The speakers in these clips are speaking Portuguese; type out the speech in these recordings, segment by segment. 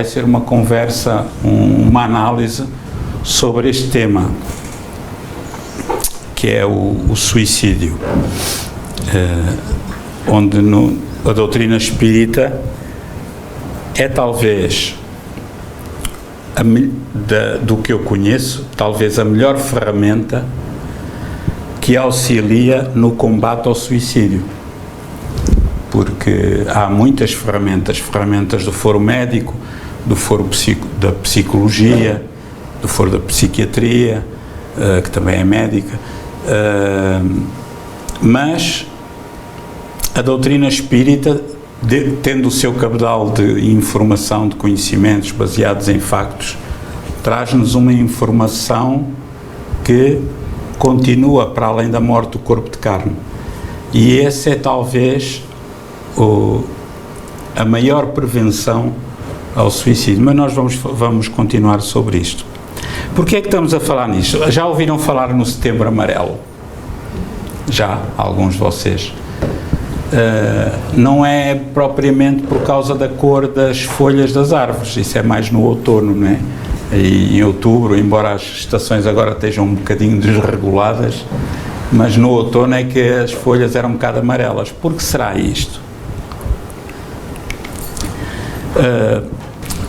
Vai ser uma conversa, uma análise sobre este tema, que é o suicídio, onde a doutrina espírita é talvez, do que eu conheço, talvez a melhor ferramenta que auxilia no combate ao suicídio. Porque há muitas ferramentas do foro médico, do foro da psicologia, do foro da psiquiatria, que também é médica, mas a doutrina espírita, tendo o seu cabedal de informação, de conhecimentos baseados em factos, traz-nos uma informação que continua para além da morte do corpo de carne. E esse é talvez a maior prevenção ao suicídio, mas nós vamos continuar sobre isto. Porquê é que estamos a falar nisto? Já ouviram falar no Setembro Amarelo? Já, alguns de vocês. Não é propriamente por causa da cor das folhas das árvores, isso é mais no outono, não é? E em outubro, embora as estações agora estejam um bocadinho desreguladas, mas no outono é que as folhas eram um bocado amarelas. Por que será isto?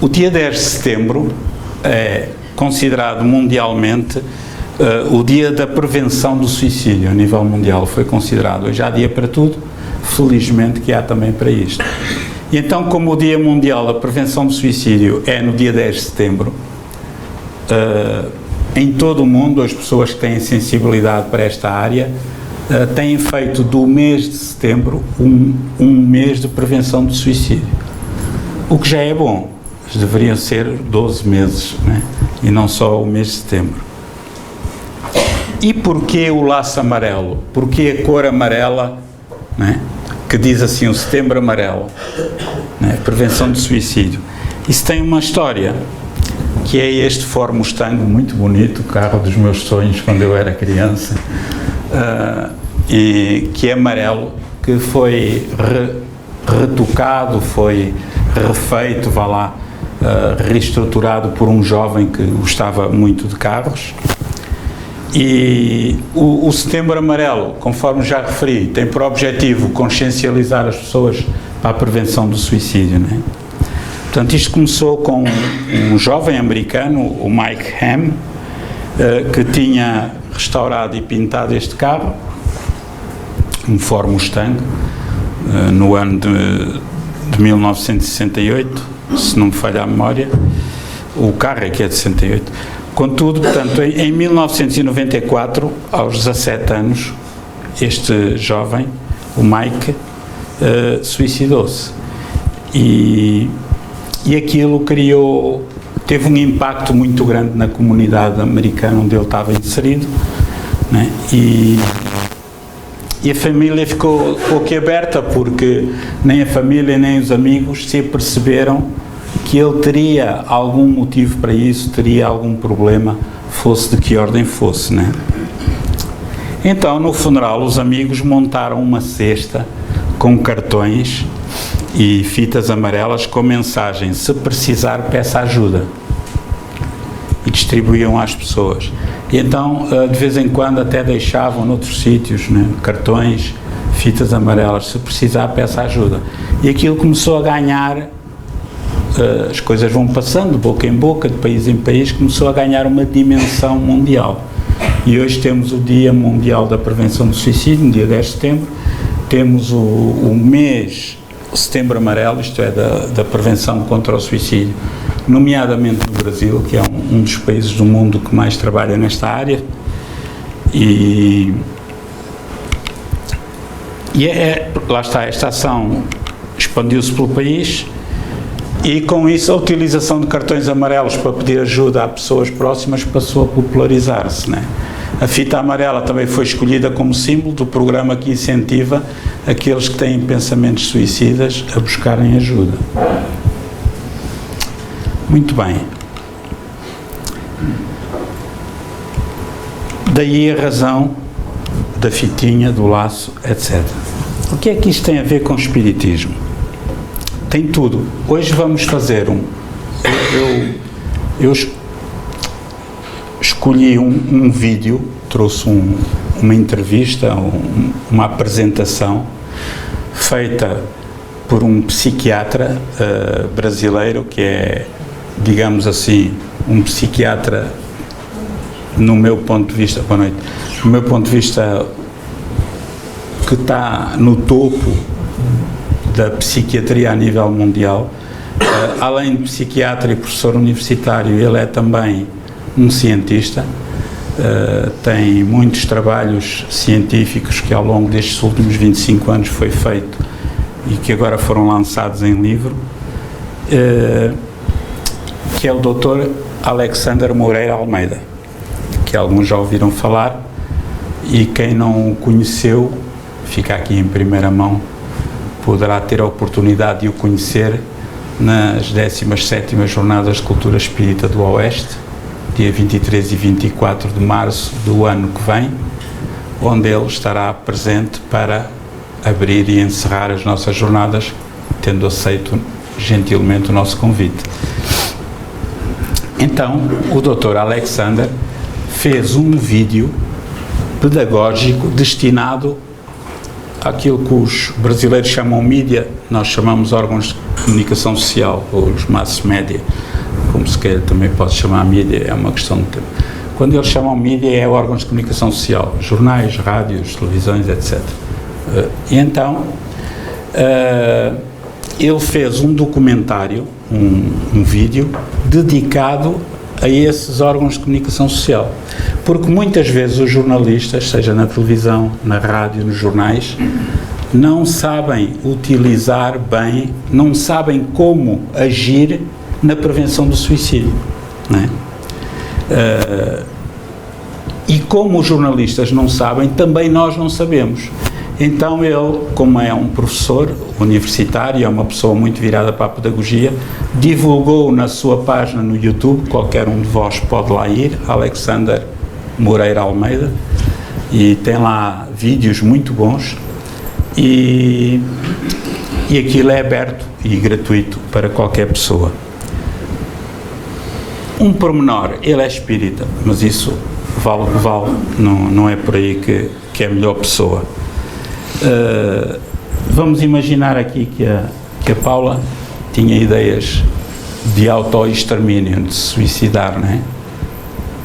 O dia 10 de setembro é considerado mundialmente o dia da prevenção do suicídio a nível mundial, foi considerado. Hoje há dia para tudo, felizmente que há também para isto. E então, como o Dia Mundial da Prevenção do Suicídio é no dia 10 de setembro, em todo o mundo as pessoas que têm sensibilidade para esta área têm feito do mês de setembro um mês de prevenção do suicídio. O que já é bom, deveriam ser 12 meses, né? E não só o mês de setembro. E porquê o laço amarelo? Porquê a cor amarela, né? Que diz assim, o Setembro Amarelo, né? Prevenção do suicídio. Isso tem uma história, que é este Ford Mustang muito bonito, o carro dos meus sonhos quando eu era criança, e que é amarelo, que foi retocado, foi refeito, reestruturado por um jovem que gostava muito de carros. E o Setembro Amarelo, conforme já referi, tem por objetivo consciencializar as pessoas para a prevenção do suicídio, né? Portanto, isto começou com um jovem americano, o Mike Hamm, que tinha restaurado e pintado este carro, um Ford Mustang, no ano de 1968, se não me falha a memória. O carro é que é de 68. Contudo, portanto, em 1994, aos 17 anos, este jovem, o Mike, suicidou-se. E aquilo teve um impacto muito grande na comunidade americana onde ele estava inserido, né? E a família ficou boquiaberta, porque nem a família nem os amigos se aperceberam que ele teria algum motivo para isso, teria algum problema, fosse de que ordem fosse, né? Então, no funeral, os amigos montaram uma cesta com cartões e fitas amarelas com mensagem: se precisar, peça ajuda, e distribuíam às pessoas. E então, de vez em quando, até deixavam noutros sítios, né, cartões, fitas amarelas: se precisar, peça ajuda. E aquilo começou a ganhar, as coisas vão passando de boca em boca, de país em país, começou a ganhar uma dimensão mundial. E hoje temos o Dia Mundial da Prevenção do Suicídio, no dia 10 de setembro, temos o mês Setembro Amarelo, isto é, da prevenção contra o suicídio, nomeadamente no Brasil, que é um dos países do mundo que mais trabalha nesta área, e lá está, esta ação expandiu-se pelo país, e com isso a utilização de cartões amarelos para pedir ajuda a pessoas próximas passou a popularizar-se, né? A fita amarela também foi escolhida como símbolo do programa que incentiva aqueles que têm pensamentos suicidas a buscarem ajuda. Muito bem. Daí a razão da fitinha, do laço, etc. O que é que isto tem a ver com o espiritismo? Tem tudo. Hoje vamos fazer Eu escolhi um vídeo, trouxe uma entrevista, uma apresentação feita por um psiquiatra brasileiro, que é, digamos assim, um psiquiatra, no meu ponto de vista, boa noite, no meu ponto de vista, que está no topo da psiquiatria a nível mundial. Além de psiquiatra e professor universitário, ele é também um cientista, tem muitos trabalhos científicos que ao longo destes últimos 25 anos foi feito e que agora foram lançados em livro, que é o Dr. Alexander Moreira Almeida, que alguns já ouviram falar, e quem não o conheceu, fica aqui em primeira mão, poderá ter a oportunidade de o conhecer nas 17ª Jornadas de Cultura Espírita do Oeste, dia 23 e 24 de março do ano que vem, onde ele estará presente para abrir e encerrar as nossas jornadas, tendo aceito gentilmente o nosso convite. Então, o Dr. Alexander fez um vídeo pedagógico destinado àquilo que os brasileiros chamam mídia, nós chamamos órgãos de comunicação social, ou os mass media, como se queira também pode chamar mídia, é uma questão de tempo. Quando eles chamam mídia, é órgãos de comunicação social, jornais, rádios, televisões, etc. E então, ele fez um documentário, um vídeo, dedicado a esses órgãos de comunicação social. Porque muitas vezes os jornalistas, seja na televisão, na rádio, nos jornais, não sabem utilizar bem, não sabem como agir na prevenção do suicídio, não é? E como os jornalistas não sabem, também nós não sabemos. Então ele, como é um professor universitário, é uma pessoa muito virada para a pedagogia, divulgou na sua página no YouTube, qualquer um de vós pode lá ir, Alexander Moreira Almeida, e tem lá vídeos muito bons, e aquilo é aberto e gratuito para qualquer pessoa. Um pormenor, ele é espírita, mas isso vale o que vale, não é por aí que é a melhor pessoa. Vamos imaginar aqui que a Paula tinha ideias de auto-extermínio, de se suicidar, não é?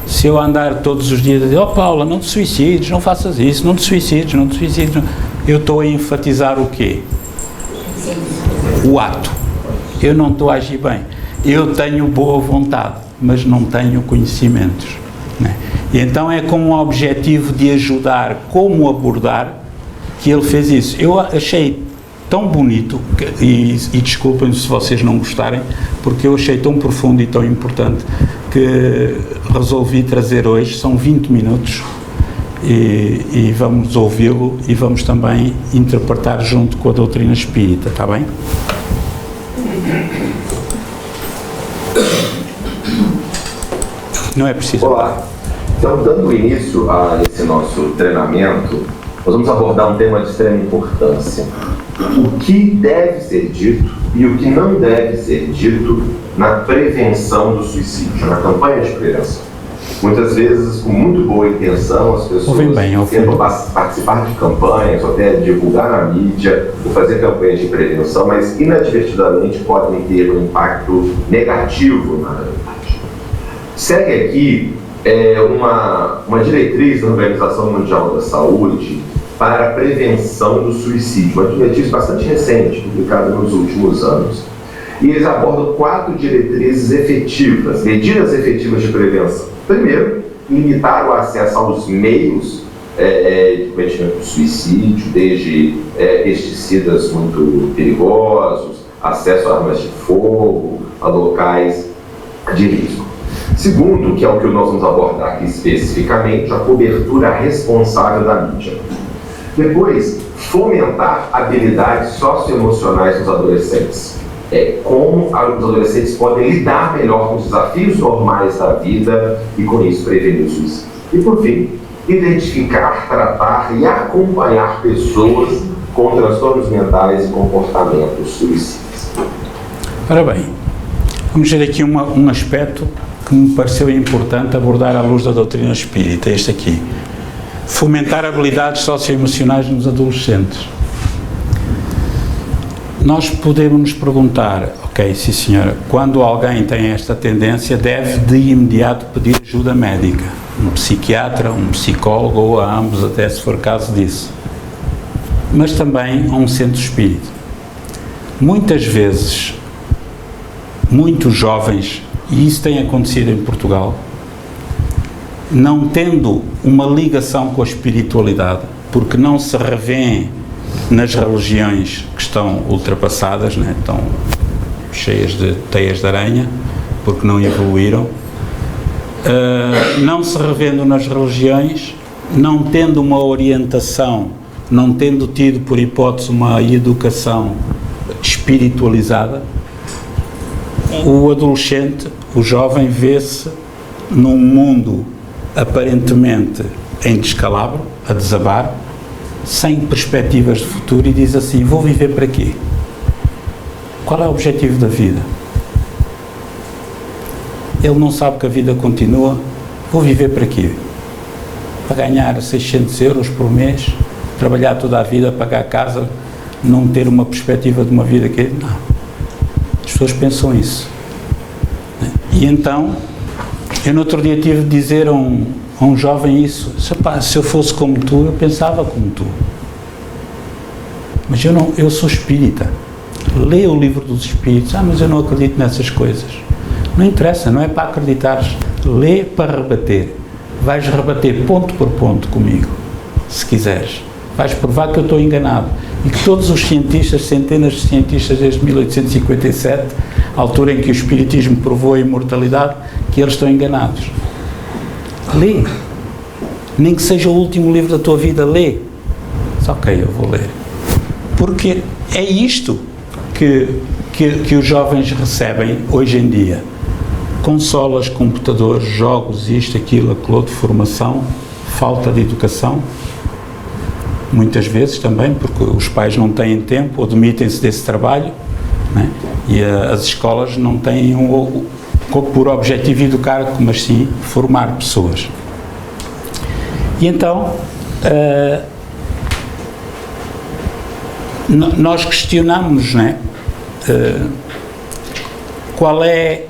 Se eu andar todos os dias a dizer, Paula, não te suicides, não faças isso, não te suicides, eu estou a enfatizar o quê? O ato. Eu não estou a agir bem. Eu tenho boa vontade, mas não tenho conhecimentos, não é? E então é com o objetivo de ajudar como abordar que ele fez isso. Eu achei tão bonito, e desculpem se vocês não gostarem, porque eu achei tão profundo e tão importante que resolvi trazer hoje. São 20 minutos e vamos ouvi-lo e vamos também interpretar junto com a doutrina espírita, está bem? Não é preciso. Olá. Então, dando início a esse nosso treinamento, nós vamos abordar um tema de extrema importância. O que deve ser dito e o que não deve ser dito na prevenção do suicídio, na campanha de prevenção. Muitas vezes, com muito boa intenção, as pessoas tentam participar de campanhas, ou até divulgar na mídia, ou fazer campanhas de prevenção, mas inadvertidamente podem ter um impacto negativo na realidade. Segue aqui uma diretriz da Organização Mundial da Saúde para a prevenção do suicídio, uma diretriz bastante recente, publicada nos últimos anos. E eles abordam 4 diretrizes efetivas, medidas efetivas de prevenção. Primeiro, limitar o acesso aos meios de cometimento do suicídio, desde pesticidas muito perigosos, acesso a armas de fogo, a locais de risco. Segundo, que é o que nós vamos abordar aqui especificamente, a cobertura responsável da mídia. Depois, fomentar habilidades socioemocionais dos adolescentes. Como os adolescentes podem lidar melhor com os desafios normais da vida e, com isso, prevenir o suicídio. E, por fim, identificar, tratar e acompanhar pessoas com transtornos mentais e comportamentos suicidas. Ora bem, Vamos ver aqui um aspecto que me pareceu importante abordar à luz da doutrina espírita, este aqui. Fomentar habilidades socioemocionais nos adolescentes. Nós podemos nos perguntar, ok, sim senhora, quando alguém tem esta tendência, deve de imediato pedir ajuda médica, um psiquiatra, um psicólogo ou a ambos, até se for caso disso. Mas também a um centro espírita. Muitas vezes, muitos jovens, e isso tem acontecido em Portugal, não tendo uma ligação com a espiritualidade, porque não se revêem nas religiões que estão ultrapassadas, né? Estão cheias de teias de aranha, porque não evoluíram, não se revendo nas religiões, não tendo uma orientação, não tendo tido, por hipótese, uma educação espiritualizada, o adolescente, o jovem, vê-se num mundo aparentemente em descalabro, a desabar, sem perspectivas de futuro, e diz assim: vou viver para quê? Qual é o objetivo da vida? Ele não sabe que a vida continua. Vou viver para quê? Para ganhar 600 euros por mês, trabalhar toda a vida, pagar a casa, não ter uma perspectiva de uma vida que... Não. As pessoas pensam isso. E então, eu no outro dia tive de dizer a um jovem isso: se eu fosse como tu, eu pensava como tu. Mas eu sou espírita. Lê o livro dos espíritos. Mas eu não acredito nessas coisas. Não interessa, não é para acreditares. Lê para rebater. Vais rebater ponto por ponto comigo, se quiseres. Vais provar que eu estou enganado. E que todos os cientistas, centenas de cientistas desde 1857, a altura em que o espiritismo provou a imortalidade, que eles estão enganados. Lê. Nem que seja o último livro da tua vida, lê. Diz: ok, eu vou ler. Porque é isto que os jovens recebem hoje em dia. Consolas, computadores, jogos, isto, aquilo, aquilo outro, formação, falta de educação. Muitas vezes também, porque os pais não têm tempo ou demitem-se desse trabalho, né? E as escolas não têm por objetivo educar, mas sim formar pessoas. E então, nós questionamos, né? Qual é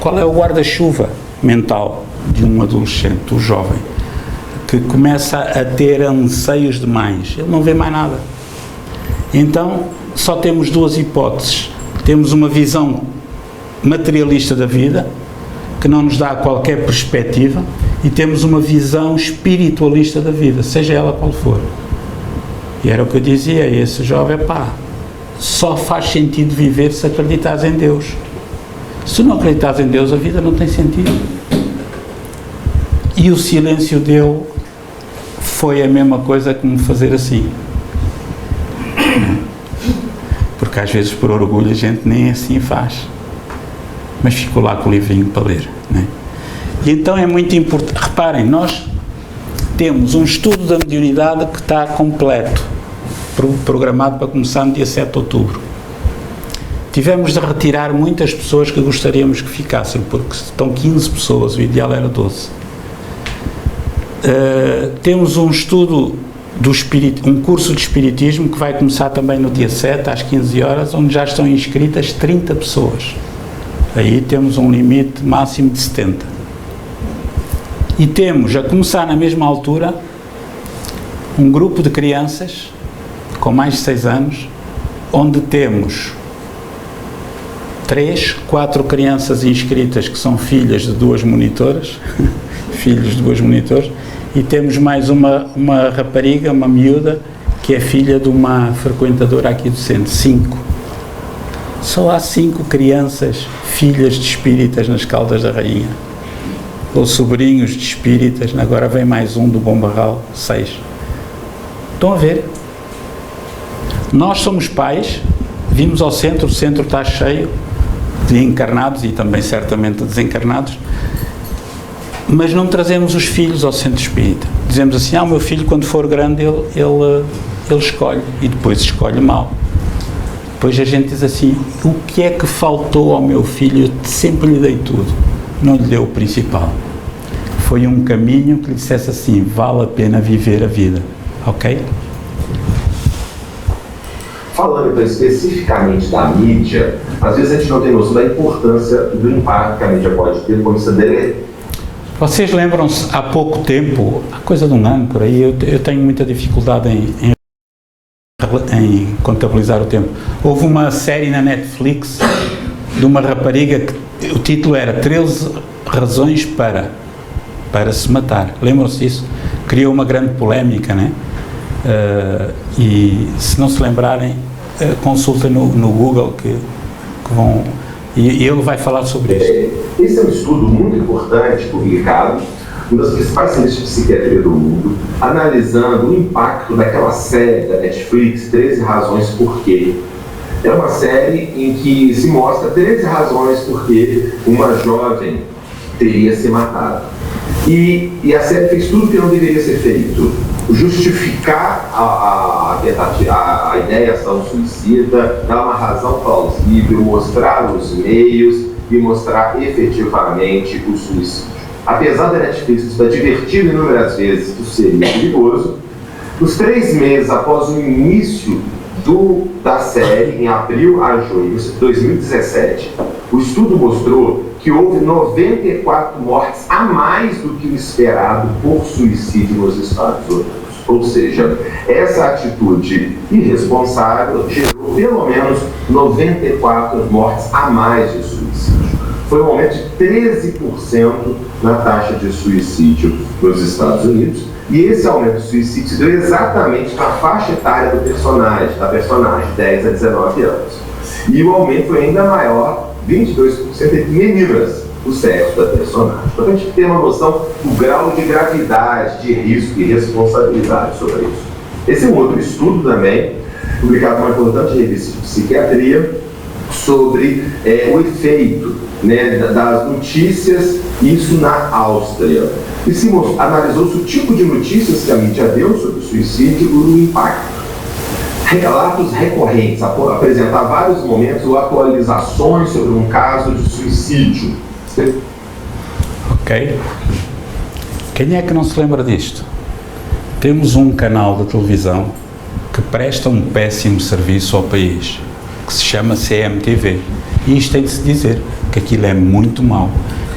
o guarda-chuva mental de um adolescente, um jovem, que começa a ter anseios demais? Ele não vê mais nada. Então, só temos duas hipóteses. Temos uma visão materialista da vida, que não nos dá qualquer perspectiva, e temos uma visão espiritualista da vida, seja ela qual for. E era o que eu dizia a esse jovem: só faz sentido viver se acreditares em Deus. Se não acreditares em Deus, a vida não tem sentido. E o silêncio dele foi a mesma coisa que me fazer assim. Porque às vezes, por orgulho, a gente nem assim faz. Mas ficou lá com o livrinho para ler, né? E então é muito importante. Reparem, nós temos um estudo da mediunidade que está completo, programado para começar no dia 7 de outubro. Tivemos de retirar muitas pessoas que gostaríamos que ficassem, porque estão 15 pessoas, o ideal era 12. Temos um estudo um curso de espiritismo que vai começar também no dia 7, às 15 horas, onde já estão inscritas 30 pessoas. Aí temos um limite máximo de 70. E temos, a começar na mesma altura, um grupo de crianças com mais de 6 anos, onde temos 3, 4 crianças inscritas que são filhas de 2 monitoras, filhos de 2 monitores, e temos mais uma rapariga, uma miúda, que é filha de uma frequentadora aqui do centro. 5. Só há 5 crianças, filhas de espíritas nas Caldas da Rainha. Ou sobrinhos de espíritas, agora vem mais um do Bom Barral, 6. Estão a ver? Nós somos pais, vimos ao centro, o centro está cheio de encarnados e também certamente de desencarnados, mas não trazemos os filhos ao centro espírita. Dizemos assim: o meu filho, quando for grande, ele escolhe, e depois escolhe mal. Depois a gente diz assim, o que é que faltou ao meu filho? Eu sempre lhe dei tudo, não lhe deu o principal. Foi um caminho que lhe dissesse assim, vale a pena viver a vida, ok? Falando então especificamente da mídia, às vezes a gente não tem noção da importância do impacto que a mídia pode ter quando você deleta. Vocês lembram-se, há pouco tempo, há coisa de um ano por aí, eu tenho muita dificuldade em contabilizar o tempo. Houve uma série na Netflix de uma rapariga que o título era 13 razões para se matar. Lembram-se disso? Criou uma grande polémica, né? E se não se lembrarem, consultem no Google que vão... E ele vai falar sobre isso. Esse é um estudo muito importante, publicado, uma das principais ciências de psiquiatria do mundo, analisando o impacto daquela série da Netflix, 13 Razões Por Quê. É uma série em que se mostra 13 razões por que uma jovem teria se matado. E a série fez tudo que não deveria ser feito. Justificar a ideação suicida, dar uma razão plausível, mostrar os meios e mostrar efetivamente o suicídio. Apesar da Netflix estar divertido inúmeras vezes que isso seria perigoso, nos 3 meses após o início da série, em abril a junho de 2017, o estudo mostrou que houve 94 mortes a mais do que o esperado por suicídio nos Estados Unidos. Ou seja, essa atitude irresponsável gerou pelo menos 94 mortes a mais de suicídio. Foi um aumento de 13% na taxa de suicídio nos Estados Unidos, e esse aumento de suicídio se deu exatamente na faixa etária da personagem, 10 a 19 anos. E o aumento foi ainda maior, 22% entre meninas, o sexo da personagem. Então a gente tem uma noção do grau de gravidade, de risco e responsabilidade sobre isso. Esse é um outro estudo também, publicado numa importante revista de psiquiatria, sobre o efeito, né, das notícias, isso na Áustria. E se analisou-se o tipo de notícias que a mídia deu sobre o suicídio e o impacto. Relatos recorrentes, apresentar vários momentos ou atualizações sobre um caso de suicídio. Ok. Quem é que não se lembra disto? Temos um canal de televisão que presta um péssimo serviço ao país, que se chama CMTV. E isto tem de se dizer, que aquilo é muito mau.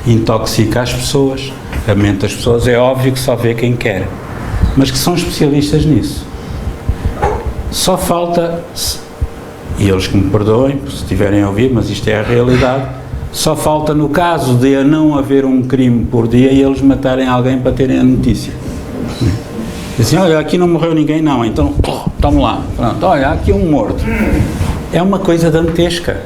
Intoxica as pessoas, a mente das pessoas, é óbvio que só vê quem quer, mas que são especialistas nisso. Só falta, e eles que me perdoem, se estiverem a ouvir, mas isto é a realidade, só falta no caso de não haver um crime por dia e eles matarem alguém para terem a notícia. Dizem, olha, aqui não morreu ninguém, não, então, toma lá, pronto, olha, aqui um morto. É uma coisa dantesca.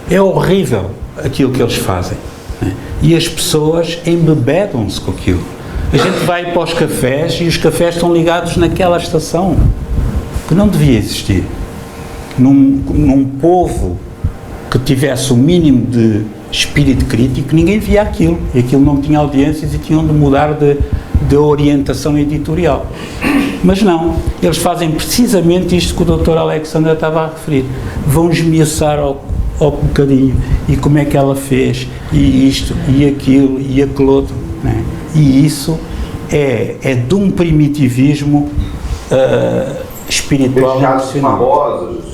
É horrível aquilo que eles fazem. Né? E as pessoas embebedam-se com aquilo. A gente vai para os cafés e os cafés estão ligados naquela estação, que não devia existir. Num povo que tivesse o mínimo de espírito crítico, ninguém via aquilo. E aquilo não tinha audiências e tinham de mudar de orientação editorial. Mas não, eles fazem precisamente isto que o Dr. Alexandra estava a referir. Vão esmiuçar ao bocadinho, e como é que ela fez, e isto, e aquilo, e aquele outro. Né? E isso é de um primitivismo espiritual. Casos famosos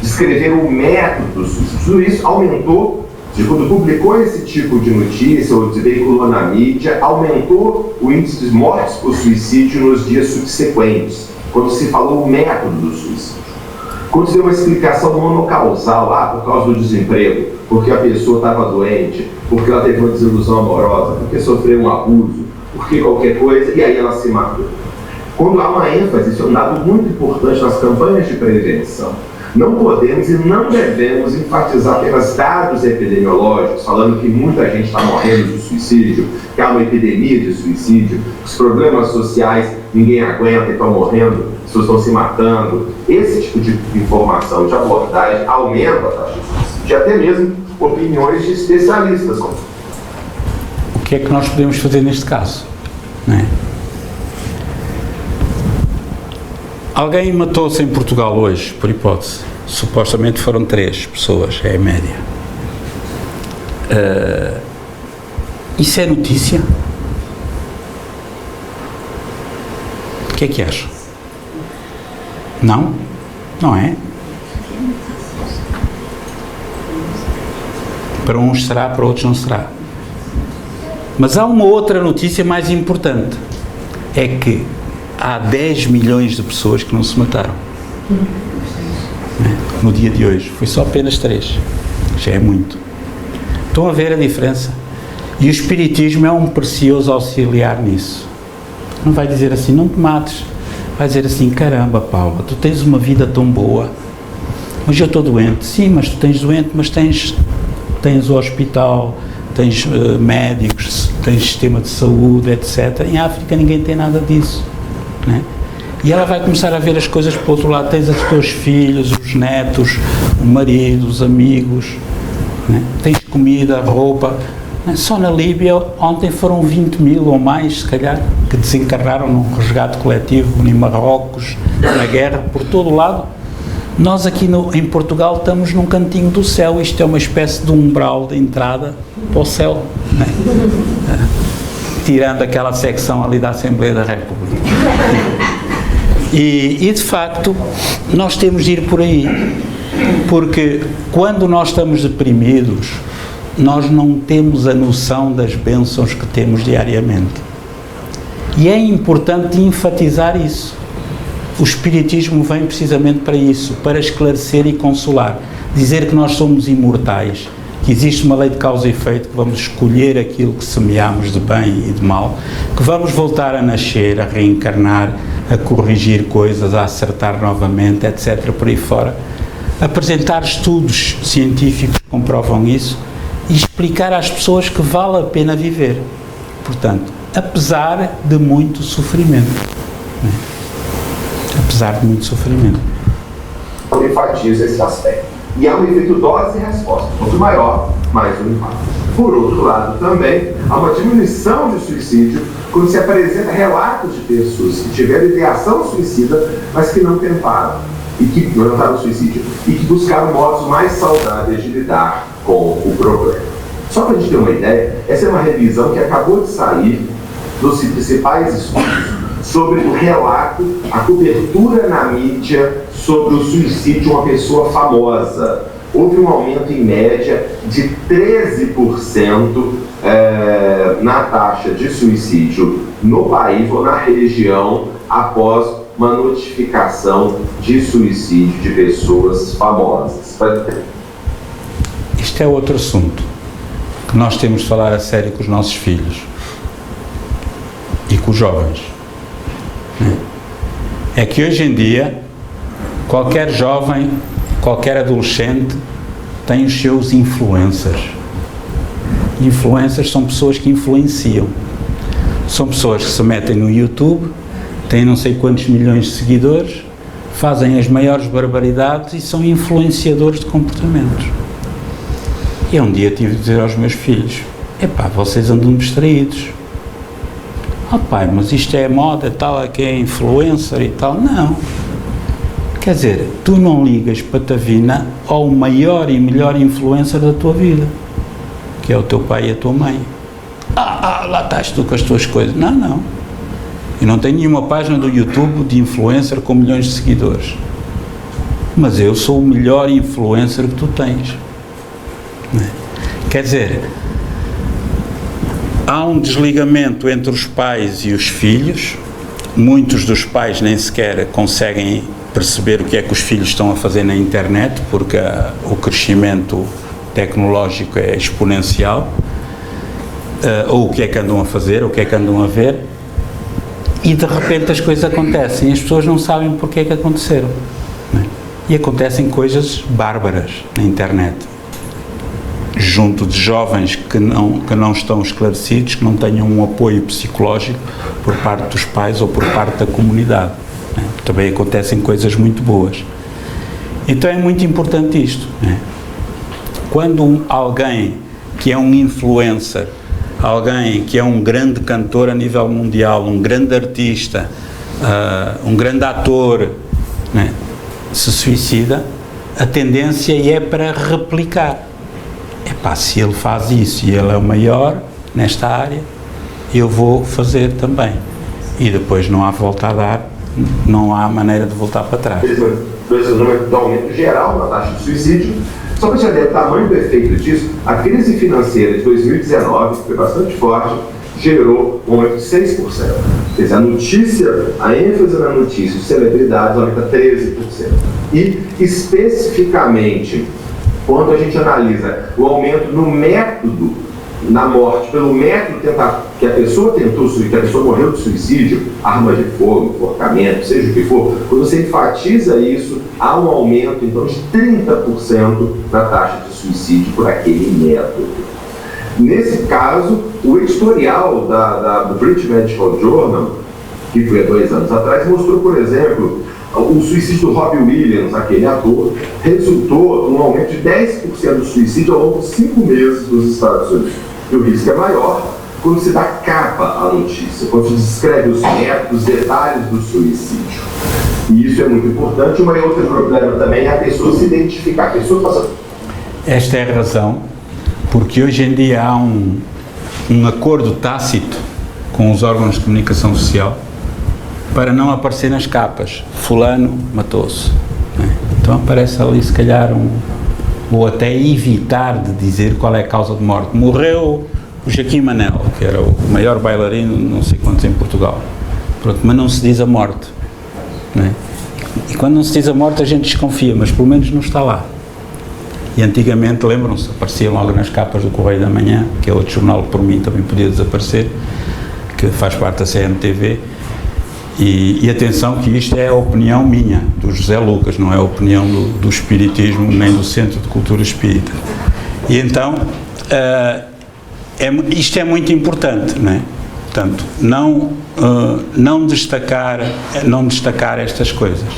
descreveram o método do suicídio. Tudo isso aumentou. Quando publicou esse tipo de notícia, ou se veiculou na mídia, aumentou o índice de mortes por suicídio nos dias subsequentes, quando se falou o método do suicídio. Quando se deu uma explicação monocausal, por causa do desemprego, porque a pessoa estava doente, porque ela teve uma desilusão amorosa, porque sofreu um abuso, porque qualquer coisa, e aí ela se matou. Quando há uma ênfase, isso é um dado muito importante nas campanhas de prevenção. Não podemos e não devemos enfatizar apenas dados epidemiológicos, falando que muita gente está morrendo de suicídio, que há uma epidemia de suicídio, os problemas sociais, ninguém aguenta e estão morrendo, as pessoas estão se matando. Esse tipo de informação, de abordagem, aumenta a taxa de suicídio, e até mesmo opiniões de especialistas. O que é que nós podemos fazer neste caso? Não é? Alguém matou-se em Portugal hoje, por hipótese. supostamente foram 3 pessoas, é a média. Isso é notícia? O que é que acham? Não? Não é? Para uns será, para outros não será. Mas há uma outra notícia mais importante. É que há 10 milhões de pessoas que não se mataram. No dia de hoje. Foi só apenas 3. Já é muito. Estão a ver a diferença? E o Espiritismo é um precioso auxiliar nisso. Não vai dizer assim, não te mates. Vai dizer assim, caramba, Paula, tu tens uma vida tão boa. Hoje eu estou doente. Sim, mas tu tens doente, mas tens o hospital, tens médicos, tens sistema de saúde, etc. Em África ninguém tem nada disso, né? E ela vai começar a ver as coisas para o outro lado. Tens os teus filhos, os netos, o marido, os amigos, né? Tens comida, roupa. Só na Líbia ontem foram 20 mil ou mais, se calhar, que desencarnaram num resgate coletivo, em Marrocos, na guerra, por todo o lado. Nós aqui em Portugal estamos num cantinho do céu. Isto é uma espécie de umbral de entrada para o céu, né? Tirando aquela secção ali da Assembleia da República. E de facto nós temos de ir por aí, porque quando nós estamos deprimidos nós não temos a noção das bênçãos que temos diariamente, e é importante enfatizar isso. O Espiritismo vem precisamente para isso, para esclarecer e consolar, dizer que nós somos imortais, que existe uma lei de causa e efeito, que vamos escolher aquilo que semeamos de bem e de mal, que vamos voltar a nascer, a reencarnar, a corrigir coisas, a acertar novamente, etc., por aí fora. Apresentar estudos científicos que comprovam isso e explicar às pessoas que vale a pena viver. Portanto, apesar de muito sofrimento, né? Apesar de muito sofrimento. Eu enfatizo esse aspecto. E há um efeito dose e resposta. Quanto maior, mais um impacto. Por outro lado, também, há uma diminuição de suicídio quando se apresenta relatos de pessoas que tiveram ideação suicida, mas que não tentaram, e que não tentaram suicídio, e que buscaram modos mais saudáveis de lidar com o problema. Só para a gente ter uma ideia, essa é uma revisão que acabou de sair dos principais estudos sobre o relato, a cobertura na mídia sobre o suicídio de uma pessoa famosa. Houve um aumento em média de 13% na taxa de suicídio no país ou na região após uma notificação de suicídio de pessoas famosas. Este é outro assunto que nós temos de falar a sério com os nossos filhos e com os jovens. É que hoje em dia qualquer jovem, qualquer adolescente tem os seus influencers. Influencers são pessoas que influenciam. São pessoas que se metem no YouTube, têm não sei quantos milhões de seguidores, fazem as maiores barbaridades e são influenciadores de comportamentos. E um dia tive de dizer aos meus filhos: epá, vocês andam distraídos. Ah pai, mas isto é moda, tal, aqui é influencer e tal. Não. Quer dizer, tu não ligas patavina ao maior e melhor influencer da tua vida, que é o teu pai e a tua mãe. Lá estás tu com as tuas coisas. Não, não. Eu não tenho nenhuma página do YouTube de influencer com milhões de seguidores. Mas eu sou o melhor influencer que tu tens. Quer dizer, há um desligamento entre os pais e os filhos. Muitos dos pais nem sequer conseguem perceber o que é que os filhos estão a fazer na internet, porque o crescimento tecnológico é exponencial, ou o que é que andam a fazer, ou o que é que andam a ver, e de repente as coisas acontecem e as pessoas não sabem porque é que aconteceram, né? E acontecem coisas bárbaras na internet, junto de jovens que não estão esclarecidos, que não tenham um apoio psicológico por parte dos pais ou por parte da comunidade, né? Também acontecem coisas muito boas. Então é muito importante isto, né? Quando alguém que é um influencer, alguém que é um grande cantor a nível mundial, um grande artista, um grande ator, né, se suicida, a tendência é para replicar. Se ele faz isso e ele é o maior nesta área, eu vou fazer também. E depois não há volta a dar, não há maneira de voltar para trás. Esse número do aumento geral na taxa de suicídio. Só para entender o tamanho do efeito disso, a crise financeira de 2019, que foi bastante forte, gerou um aumento de 6%. Quer dizer, a ênfase na notícia de celebridades aumenta 13%. E, especificamente, quando a gente analisa o aumento no método, na morte, pelo método que a pessoa tentou, que a pessoa morreu de suicídio, arma de fogo, enforcamento, seja o que for, quando você enfatiza isso, há um aumento em torno de 30% na taxa de suicídio por aquele método. Nesse caso, o editorial do British Medical Journal, que foi há 2 anos atrás, mostrou, por exemplo, o suicídio do Robbie Williams, aquele ator, resultou num aumento de 10% do suicídio ao longo de 5 meses nos Estados Unidos. E o risco é maior quando se dá capa à notícia, quando se descreve os métodos, os detalhes do suicídio. E isso é muito importante. Um outro problema também é a pessoa se identificar. A pessoa passa... Esta é a razão, porque hoje em dia há um acordo tácito com os órgãos de comunicação social para não aparecer nas capas. Fulano matou-se. Então aparece ali, se calhar, ou até evitar de dizer qual é a causa de morte. Morreu o Joaquim Manel, que era o maior bailarino, não sei quantos, em Portugal. Pronto, mas não se diz a morte. E quando não se diz a morte, a gente desconfia, mas pelo menos não está lá. E antigamente, lembram-se, apareciam logo nas capas do Correio da Manhã, que é outro jornal que por mim também podia desaparecer, que faz parte da CMTV. E atenção que isto é a opinião minha, do José Lucas, não é a opinião do Espiritismo, nem do Centro de Cultura Espírita. E então, isto é muito importante, não é? Portanto, não destacar estas coisas.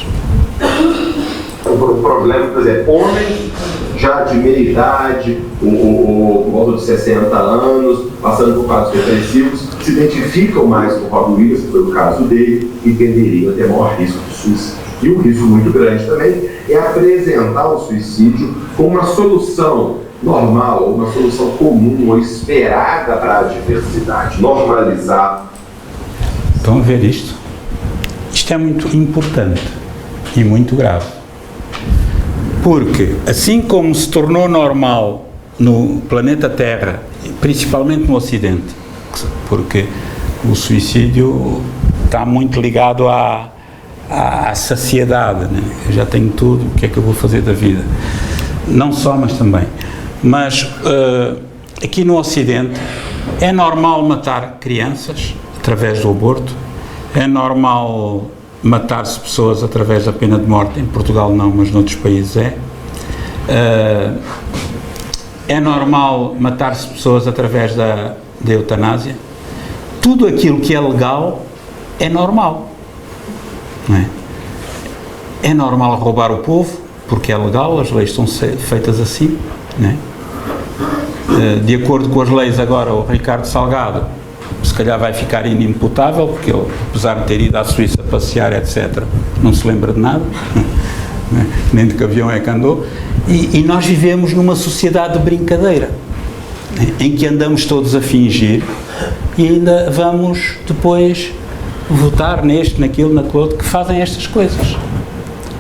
O problema, por exemplo, homens já de meia idade, por volta de 60 anos, passando por quadros depressivos, se identificam mais com o Robbie Williams, que foi o caso dele, e tenderiam a ter maior risco de suicídio. E um risco muito grande também é apresentar o suicídio como uma solução normal, ou uma solução comum ou esperada para a adversidade, normalizar. Estão a ver isto? Isto é muito importante e muito grave. Porque, assim como se tornou normal no planeta Terra, principalmente no Ocidente, porque o suicídio está muito ligado à saciedade, né? Eu já tenho tudo, o que é que eu vou fazer da vida? Não só, mas também. Mas aqui no Ocidente é normal matar crianças através do aborto, é normal matar-se pessoas através da pena de morte, em Portugal não, mas noutros países é normal matar-se pessoas através da eutanásia. Tudo aquilo que é legal é normal, não é? É normal roubar o povo, porque é legal, as leis são feitas assim, não é? De acordo com as leis agora, o Ricardo Salgado se calhar vai ficar inimputável, porque ele, apesar de ter ido à Suíça passear, etc., não se lembra de nada, nem de que avião é que andou, e nós vivemos numa sociedade de brincadeira, em que andamos todos a fingir e ainda vamos depois votar neste, naquilo, naquilo outro, que fazem estas coisas.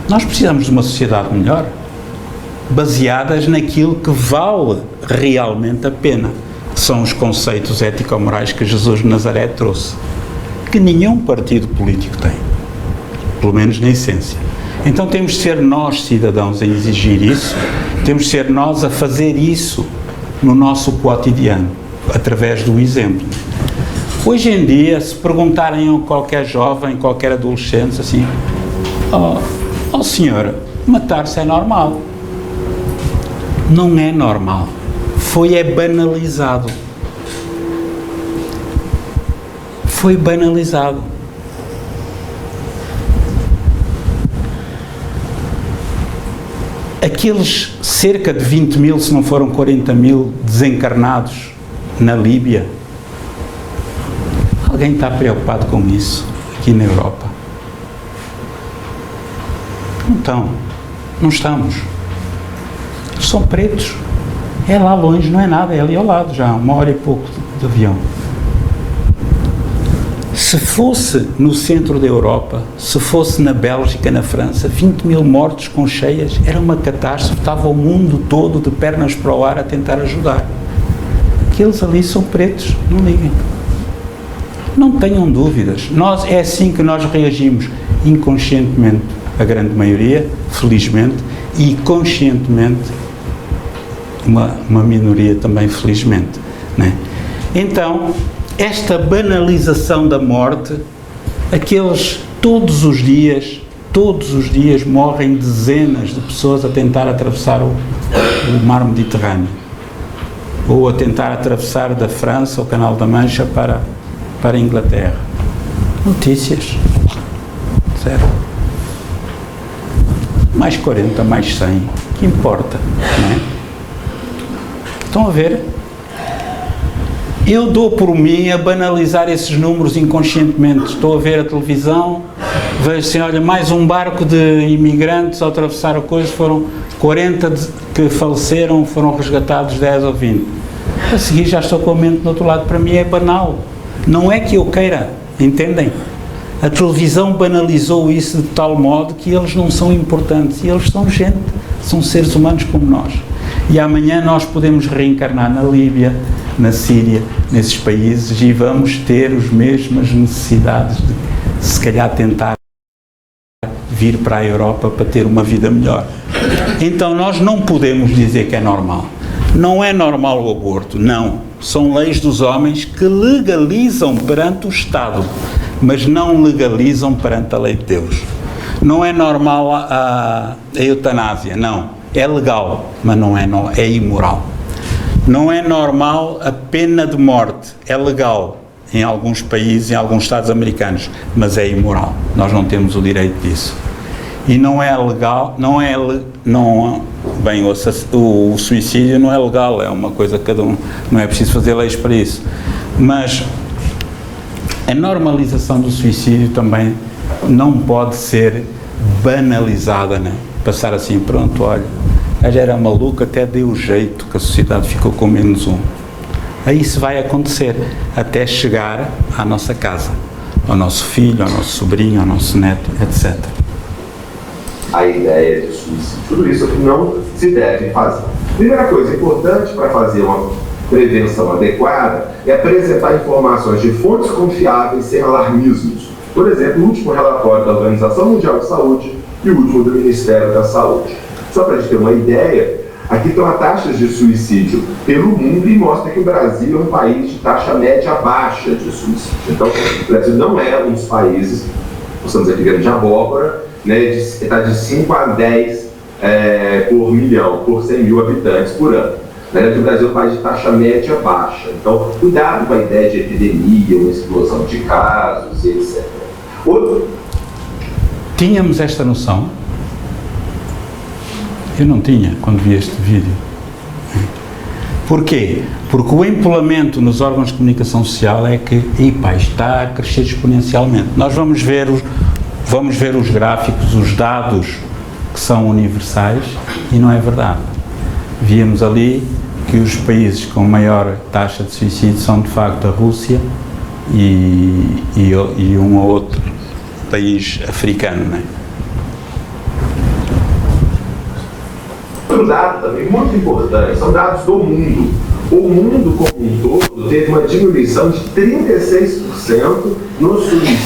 Nós precisamos de uma sociedade melhor, baseadas naquilo que vale realmente a pena, que são os conceitos ético-morais que Jesus de Nazaré trouxe, que nenhum partido político tem, pelo menos na essência. Então temos de ser nós, cidadãos, a exigir isso, temos de ser nós a fazer isso no nosso cotidiano, através do exemplo. Hoje em dia, se perguntarem a qualquer jovem, qualquer adolescente, assim, oh senhora, matar-se é normal. Não é normal. Foi banalizado. Foi banalizado. Aqueles cerca de 20 mil, se não foram 40 mil, desencarnados na Líbia, alguém está preocupado com isso aqui na Europa? Não estão. Não estamos. São pretos. É lá longe, não é nada, é ali ao lado já, 1 hora e pouco de avião. Se fosse no centro da Europa, se fosse na Bélgica, na França, 20 mil mortos com cheias, era uma catástrofe, estava o mundo todo de pernas para o ar a tentar ajudar. Aqueles ali são pretos, não liguem. Não tenham dúvidas. É assim que nós reagimos, inconscientemente, a grande maioria, felizmente, e conscientemente, uma minoria também, felizmente, né? Então, esta banalização da morte, aqueles todos os dias morrem dezenas de pessoas a tentar atravessar o mar Mediterrâneo, ou a tentar atravessar da França o Canal da Mancha para a Inglaterra. Notícias, certo? Mais 40, mais 100, que importa, não é? Estão a ver? Eu dou por mim a banalizar esses números inconscientemente. Estou a ver a televisão, vejo assim, olha, mais um barco de imigrantes ao atravessar a coisa, foram 40 que faleceram, foram resgatados 10 ou 20. A seguir já estou com a mente do outro lado. Para mim é banal. Não é que eu queira, entendem? A televisão banalizou isso de tal modo que eles não são importantes. E eles são gente, são seres humanos como nós. E amanhã nós podemos reencarnar na Líbia, na Síria, nesses países, e vamos ter as mesmas necessidades de, se calhar, tentar vir para a Europa para ter uma vida melhor. Então nós não podemos dizer que é normal. Não é normal o aborto, não. São leis dos homens que legalizam perante o Estado, mas não legalizam perante a lei de Deus. Não é normal a eutanásia, não. É legal, mas não é imoral. Não é normal a pena de morte, é legal em alguns países, em alguns estados americanos, mas é imoral. Nós não temos o direito disso. E não é legal, bem, o suicídio não é legal, é uma coisa que cada um, não é preciso fazer leis para isso. Mas a normalização do suicídio também não pode ser banalizada, né? Passar assim, pronto, olha, já era maluco, até deu jeito que a sociedade ficou com menos um. Aí isso vai acontecer, até chegar à nossa casa, ao nosso filho, ao nosso sobrinho, ao nosso neto, etc. A ideia de suicídio, tudo isso não se deve fazer. Primeira coisa importante para fazer uma prevenção adequada é apresentar informações de fontes confiáveis sem alarmismos. Por exemplo, o último relatório da Organização Mundial de Saúde e o último do Ministério da Saúde. Só para a gente ter uma ideia, aqui estão as taxas de suicídio pelo mundo e mostra que o Brasil é um país de taxa média baixa de suicídio. Então, o Brasil não é um dos países, possamos dizer que grande abóbora, né, está de 5 a 10 por milhão, por 100 mil habitantes por ano. Na verdade, o Brasil é um país de taxa média baixa. Então, cuidado com a ideia de epidemia, uma explosão de casos, etc. Tínhamos esta noção? Eu não tinha quando vi este vídeo. Porquê? Porque o empolamento nos órgãos de comunicação social é que, está a crescer exponencialmente. Nós vamos ver os gráficos, os dados que são universais, e não é verdade. Víamos ali que os países com maior taxa de suicídio são de facto a Rússia e um ou outro país africano, não é? Outro dado também muito importante são dados do mundo. O mundo como um todo teve uma diminuição de 36% no suicídio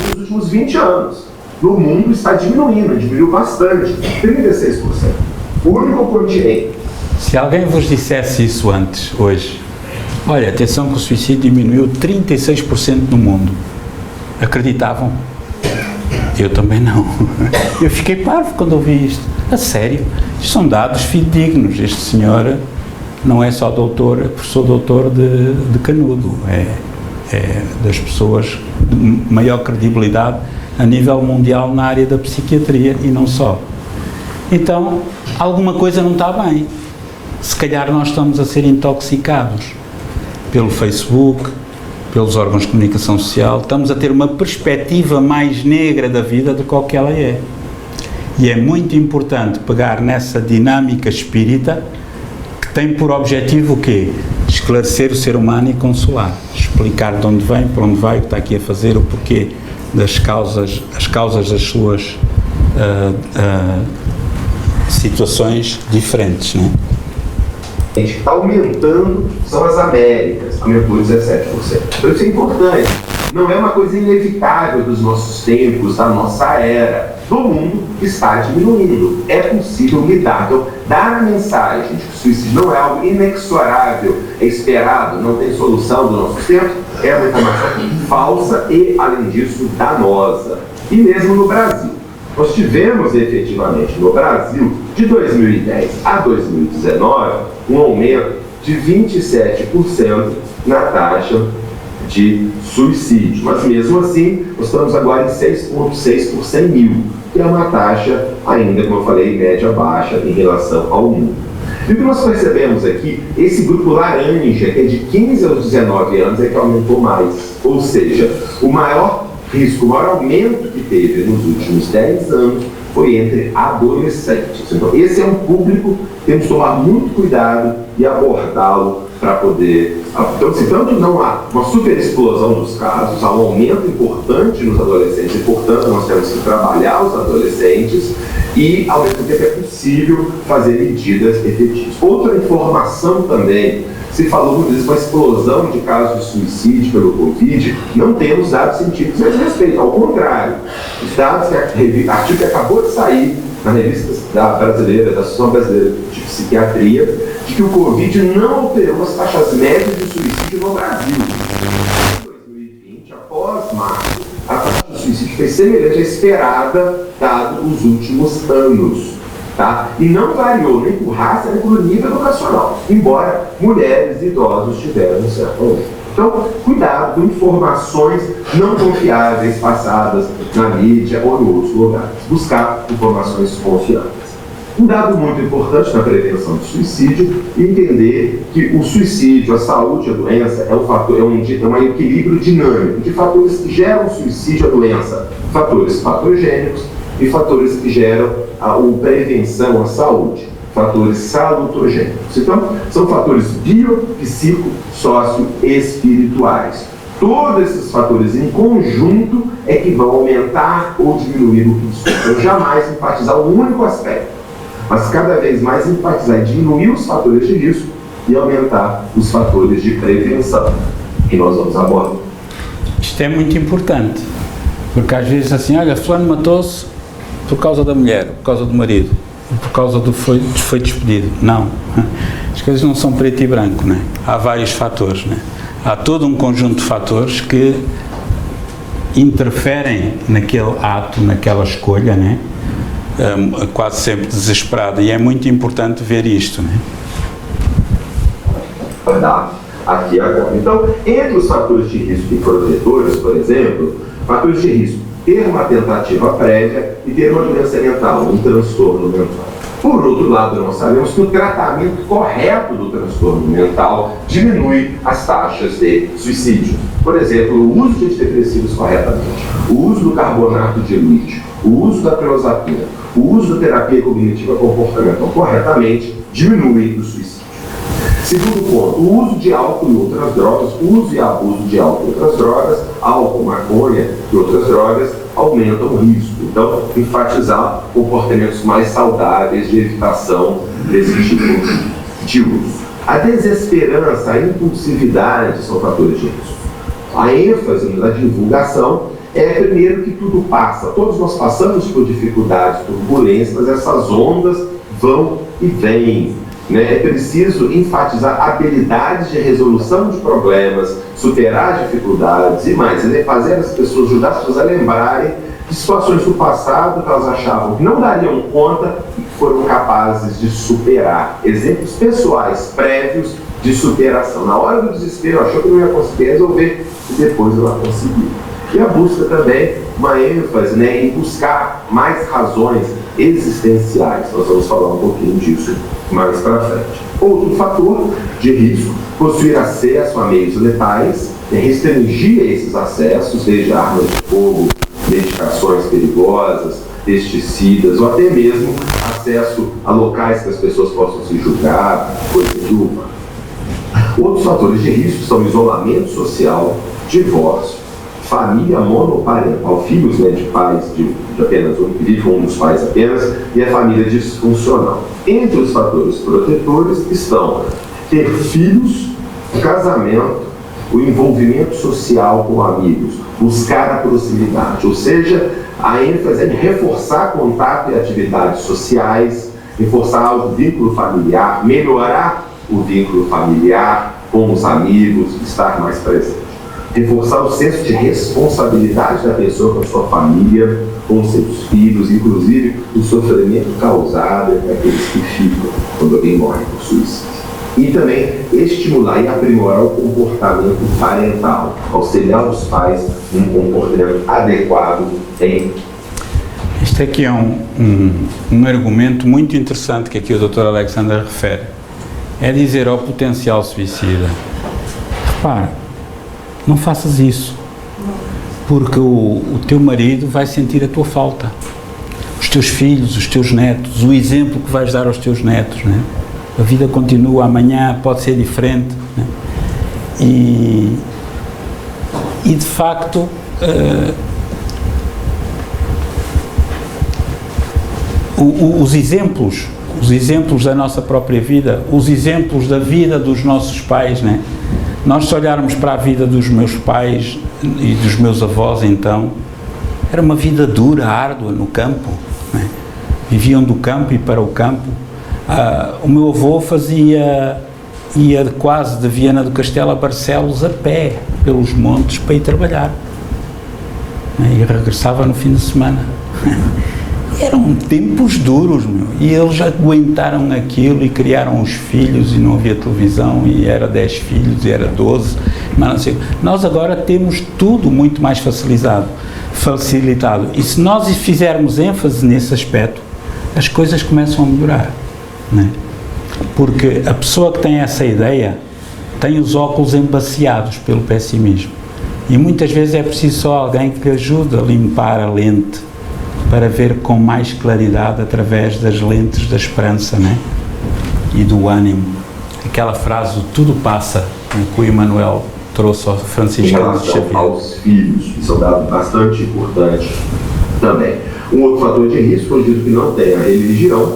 nos últimos 20 anos. No mundo está diminuiu bastante, 36%. O único continente. Se alguém vos dissesse isso antes, hoje, olha, atenção que o suicídio diminuiu 36% no mundo, acreditavam? Eu também não. Eu fiquei parvo quando ouvi isto. A sério, isto são dados fidedignos. Este senhor não é só doutor, professor doutor de Canudo, é das pessoas de maior credibilidade a nível mundial na área da psiquiatria e não só. Então, alguma coisa não está bem. Se calhar nós estamos a ser intoxicados pelo Facebook, pelos órgãos de comunicação social, estamos a ter uma perspectiva mais negra da vida do que o que ela é. E é muito importante pegar nessa dinâmica espírita que tem por objetivo o quê? Esclarecer o ser humano e consolar. Explicar de onde vem, para onde vai, o que está aqui a fazer, o porquê das causas, as causas das suas situações diferentes, né? A gente está aumentando, são as Américas, aumentou 17%. Então isso é importante. Não é uma coisa inevitável dos nossos tempos, da nossa era. Do mundo está diminuindo. É possível lidar. Então, dar a mensagem de que o suicídio não é algo inexorável, é esperado, não tem solução do nosso tempo, é uma informação falsa e, além disso, danosa. E mesmo no Brasil. Nós tivemos efetivamente no Brasil, de 2010 a 2019, um aumento de 27% na taxa de suicídio. Mas mesmo assim, nós estamos agora em 6,6 por 100 mil, que é uma taxa ainda, como eu falei, média baixa em relação ao mundo. E o que nós percebemos aqui, esse grupo laranja, que é de 15 aos 19 anos, é que aumentou mais. Ou seja, o maior risco, o maior aumento que teve nos últimos 10 anos foi entre adolescentes. Então, esse é um público que temos que tomar muito cuidado e abordá-lo para poder... Então, se tanto não há uma super explosão dos casos, há um aumento importante nos adolescentes, e, portanto, nós temos que trabalhar os adolescentes e, ao mesmo tempo, é possível fazer medidas efetivas. Outra informação também, se falou muitas vezes com a explosão de casos de suicídio pelo Covid, não temos dados científicos a esse respeito, ao contrário. Os dados que artigo que acabou de sair na revista da Associação Brasileira de Psiquiatria, de que o Covid não alterou as taxas médias de suicídio no Brasil. Em 2020, após março, a taxa de suicídio foi semelhante à esperada, dado os últimos anos. Tá? E não variou nem por raça, nem por nível educacional, embora mulheres e idosos tiveram um certo aumento. Então, cuidado com informações não confiáveis passadas na mídia ou em outros lugares. Buscar informações confiáveis. Um dado muito importante na prevenção do suicídio é entender que o suicídio, a saúde, a doença é um equilíbrio dinâmico de fatores que geram o suicídio, a doença, fatores patogênicos e fatores que geram a prevenção à saúde, fatores salutogênicos. Então, são fatores bio, psico, sócio e espirituais. Todos esses fatores em conjunto é que vão aumentar ou diminuir o risco. Então, jamais enfatizar um único aspecto, mas cada vez mais enfatizar e diminuir os fatores de risco e aumentar os fatores de prevenção, que nós vamos abordar. Isto é muito importante, porque às vezes assim, olha, fulano matou-se por causa da mulher, por causa do marido, por causa do foi despedido. Não, as coisas não são preto e branco, né? Há vários fatores, né? Há todo um conjunto de fatores que interferem naquele ato, naquela escolha, né? Quase sempre desesperada, e é muito importante ver isto, né? Aqui agora. Então, entre os fatores de risco e protetores, por exemplo, fatores de risco: ter uma tentativa prévia e ter uma doença mental, um transtorno mental. Por outro lado, nós sabemos que o tratamento correto do transtorno mental diminui as taxas de suicídio. Por exemplo, o uso de antidepressivos corretamente, o uso do carbonato dilúido, o uso da clozapina, o uso da terapia cognitiva comportamental corretamente diminui o suicídio. Segundo ponto, o uso de álcool e outras drogas, uso e abuso de álcool e outras drogas, álcool, maconha e outras drogas, aumentam o risco. Então, enfatizar comportamentos mais saudáveis de evitação desse tipo de uso. A desesperança, a impulsividade são fatores de risco. A ênfase na divulgação é, primeiro, que tudo passa. Todos nós passamos por dificuldades, turbulências, mas essas ondas vão e vêm. É preciso enfatizar habilidades de resolução de problemas, superar dificuldades e mais, fazer as pessoas, ajudar as pessoas a lembrarem de situações do passado que elas achavam que não dariam conta e que foram capazes de superar. Exemplos pessoais prévios de superação. Na hora do desespero, achou que não ia conseguir resolver e depois ela conseguiu. E a busca também, uma ênfase em buscar mais razões existenciais. Nós vamos falar um pouquinho disso mais para frente. Outro fator de risco: possuir acesso a meios letais, restringir esses acessos, desde armas de fogo, medicações perigosas, pesticidas, ou até mesmo acesso a locais que as pessoas possam se julgar, coisa de uma. Outros fatores de risco são isolamento social, divórcio, família monoparental, filhos, né, de pais de apenas um, que vive com um dos pais apenas, e a família disfuncional. Entre os fatores protetores estão ter filhos, casamento, o envolvimento social com amigos, buscar a proximidade, ou seja, a ênfase em reforçar contato e atividades sociais, reforçar o vínculo familiar, melhorar o vínculo familiar com os amigos, estar mais presente. Reforçar o senso de responsabilidade da pessoa com a sua família, com seus filhos, inclusive o sofrimento causado daqueles que ficam quando alguém morre por suicídio. E também estimular e aprimorar o comportamento parental, auxiliar os pais num comportamento adequado em... Este aqui é um argumento muito interessante que aqui o Dr. Alexander refere. É dizer ao potencial suicida: repara, não faças isso, porque o teu marido vai sentir a tua falta, os teus filhos, os teus netos, o exemplo que vais dar aos teus netos, né? A vida continua, amanhã pode ser diferente, né? E de facto os exemplos da nossa própria vida, os exemplos da vida dos nossos pais, né? Nós, se olharmos para a vida dos meus pais e dos meus avós, então, era uma vida dura, árdua, no campo, né? Viviam do campo e para o campo. O meu avô ia quase de Viana do Castelo a Barcelos a pé, pelos montes, para ir trabalhar, né? E regressava no fim de semana. Eram tempos duros, meu, e eles aguentaram aquilo e criaram os filhos, e não havia televisão, e era 10 filhos, e era 12, mas não sei. Nós agora temos tudo muito mais facilitado, e se nós fizermos ênfase nesse aspecto, as coisas começam a melhorar, né? Porque a pessoa que tem essa ideia tem os óculos embaciados pelo pessimismo, e muitas vezes é preciso só alguém que ajude a limpar a lente, para ver com mais claridade através das lentes da esperança, né? E do ânimo. Aquela frase, o tudo passa, que o Emmanuel trouxe ao Francisco. Em relação aos filhos, isso é um dado bastante importante também. Um outro fator de risco, eu digo que não tem a religião,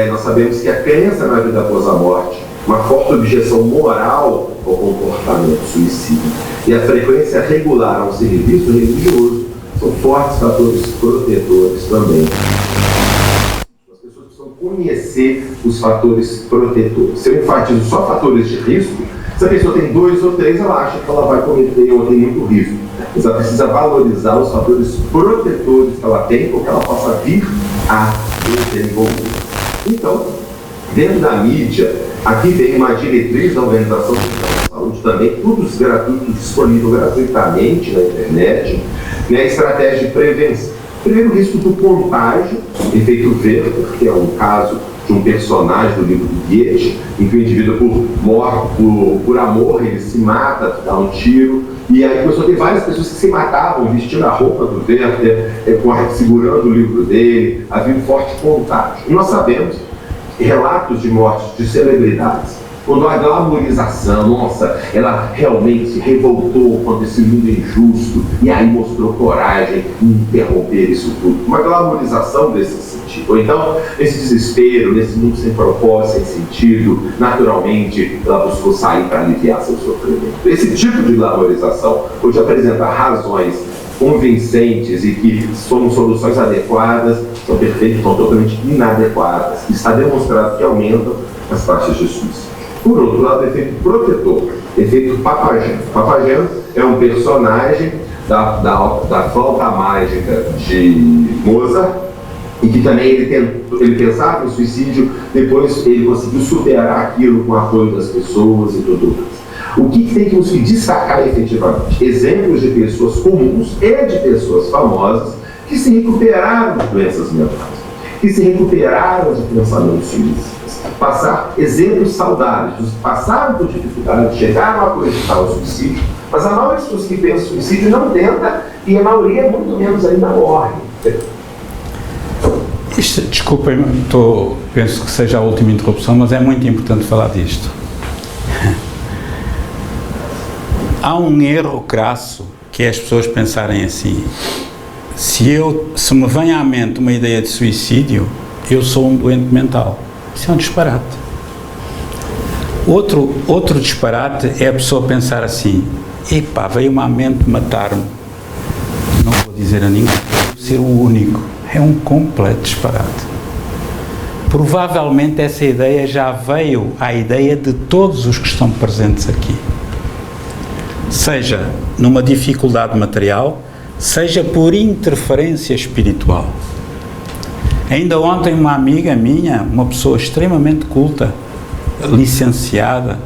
nós sabemos que a crença na vida após a morte, uma forte objeção moral ao comportamento suicida e a frequência regular ao serviço religioso são fortes fatores protetores também. As pessoas precisam conhecer os fatores protetores. Se eu enfatizo só fatores de risco, se a pessoa tem 2 ou 3, ela acha que ela vai cometer ou tem muito risco. Mas ela precisa valorizar os fatores protetores que ela tem, para que ela possa vir a desenvolver. Então, dentro da mídia, aqui vem uma diretriz da Organização Mundial da Saúde também, tudo gratuito, disponível gratuitamente na internet, né? Estratégia de prevenção. Primeiro, risco do contágio, efeito Werther, que é um caso de um personagem do livro do Goethe, em que o indivíduo, por amor, ele se mata, dá um tiro, e aí começou a ter várias pessoas que se matavam vestindo a roupa do Werther, segurando o livro dele, havia um forte contágio. E nós sabemos relatos de mortes de celebridades, quando a glamorização, nossa, ela realmente se revoltou contra esse mundo injusto, e aí mostrou coragem em interromper isso tudo. Uma glamorização desse sentido. Ou então, esse desespero, nesse mundo sem propósito, sem sentido, naturalmente, ela buscou sair para aliviar seu sofrimento. Esse tipo de glamorização, hoje apresenta razões convincentes e que são soluções adequadas, são perfeitas, são totalmente inadequadas. Está demonstrado que aumentam as taxas de suicídio. Por outro lado, o efeito protetor, efeito Papageno. Papageno é um personagem da flauta mágica de Mozart, e que também ele pensava em suicídio, depois ele conseguiu superar aquilo com o apoio das pessoas e tudo mais. O que tem que nos destacar efetivamente? Exemplos de pessoas comuns e de pessoas famosas que se recuperaram de doenças mentais, que se recuperaram de pensamentos suicidas. Passar exemplos saudáveis, passaram por dificuldades, chegaram a cogitar o suicídio, mas a maioria das pessoas que pensam em suicídio não tenta, e a maioria, muito menos ainda, morre. Desculpem, penso que seja a última interrupção, mas é muito importante falar disto. Há um erro crasso que é as pessoas pensarem assim: se me vem à mente uma ideia de suicídio, eu sou um doente mental. Isso é um disparate. Outro disparate é a pessoa pensar assim: epá, veio-me à mente matar-me. Não vou dizer a ninguém, vou ser o único. É um completo disparate. Provavelmente essa ideia já veio à ideia de todos os que estão presentes aqui. Seja numa dificuldade material, seja por interferência espiritual. Ainda ontem uma amiga minha, uma pessoa extremamente culta, licenciada,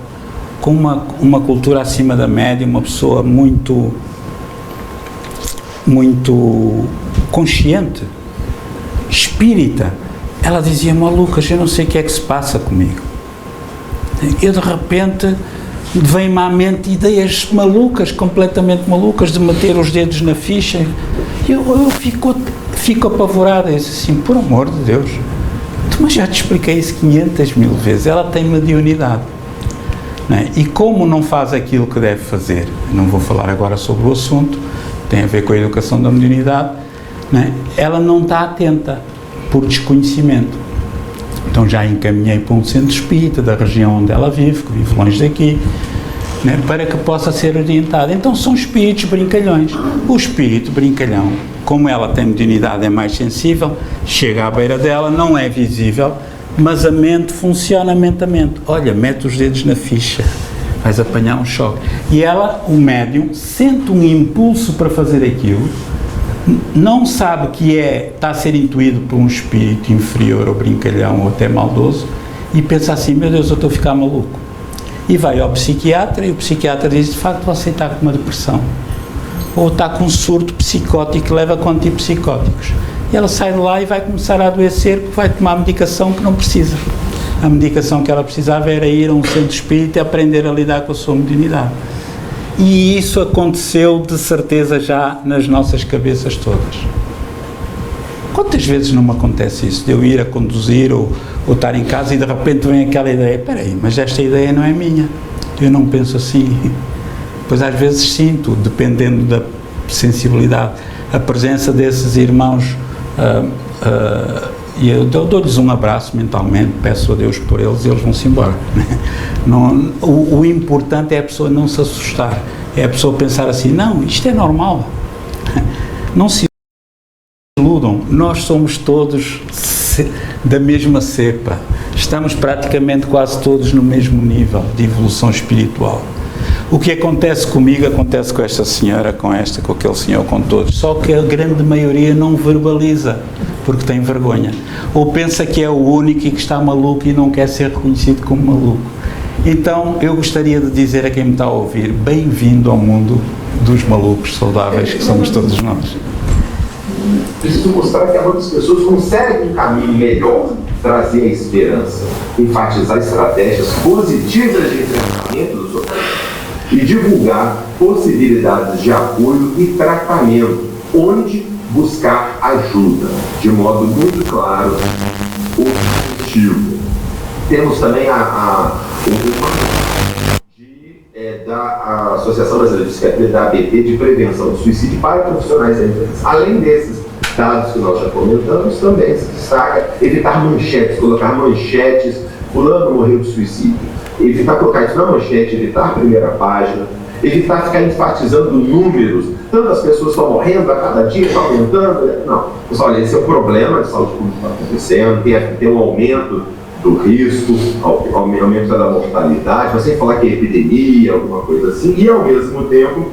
com uma cultura acima da média, uma pessoa muito consciente, espírita, ela dizia-me: "Ó Lucas, eu não sei o que é que se passa comigo. Eu de repente vem-me à mente ideias malucas, completamente malucas, de meter os dedos na ficha." Eu fico apavorada, e disse assim: "Por amor de Deus, mas já te expliquei isso 500.000 vezes, ela tem mediunidade." Não é? E como não faz aquilo que deve fazer, não vou falar agora sobre o assunto, tem a ver com a educação da mediunidade, não é? Ela não está atenta, por desconhecimento. Então já encaminhei para um centro espírita da região onde ela vive, que vive longe daqui, né, para que possa ser orientada. Então são espíritos brincalhões. O espírito brincalhão, como ela tem mediunidade, é mais sensível, chega à beira dela, não é visível, mas a mente funciona mentamente. Olha, mete os dedos na ficha, vais apanhar um choque. E ela, o médium, sente um impulso para fazer aquilo, não sabe que está a ser intuído por um espírito inferior ou brincalhão ou até maldoso, e pensa assim: meu Deus, eu estou a ficar maluco. E vai ao psiquiatra, e o psiquiatra diz: de facto você está com uma depressão, ou está com um surto psicótico que leva com antipsicóticos. E ela sai de lá e vai começar a adoecer, porque vai tomar medicação que não precisa. A medicação que ela precisava era ir a um centro espírita e aprender a lidar com a sua mediunidade. E isso aconteceu de certeza já nas nossas cabeças todas. Quantas vezes não me acontece isso, de eu ir a conduzir ou estar em casa e de repente vem aquela ideia: espera aí, mas esta ideia não é minha, eu não penso assim. Pois às vezes sinto, dependendo da sensibilidade, a presença desses irmãos, e eu dou-lhes um abraço mentalmente, peço a Deus por eles e eles vão-se embora. Não, o importante é a pessoa não se assustar, é a pessoa pensar assim: não, isto é normal. Não se iludam, nós somos todos da mesma cepa, estamos praticamente quase todos no mesmo nível de evolução espiritual. O que acontece comigo acontece com esta senhora, com aquele senhor, com todos, só que a grande maioria não verbaliza, porque tem vergonha, ou pensa que é o único e que está maluco e não quer ser reconhecido como maluco. Então eu gostaria de dizer a quem me está a ouvir: bem-vindo ao mundo dos malucos saudáveis, que somos todos nós. Preciso mostrar que algumas pessoas conseguem um caminho melhor, trazer a esperança, enfatizar estratégias positivas de enfrentamento dos outros e divulgar possibilidades de apoio e tratamento, onde buscar ajuda, de modo muito claro, objetivo. Temos também da Associação Brasileira de Psiquiatria, da ABP, de prevenção do suicídio para profissionais da imprensa. Além desses dados que nós já comentamos, também se destaca evitar manchetes, colocar manchetes: fulano morreu de suicídio. Evitar colocar isso na manchete, evitar a primeira página, evitar ficar enfatizando números, tantas pessoas estão morrendo a cada dia, está aumentando. Não, mas olha, esse é o problema de saúde pública que está acontecendo, tem um aumento do risco, aumento da mortalidade, mas sem falar que é epidemia, alguma coisa assim, e ao mesmo tempo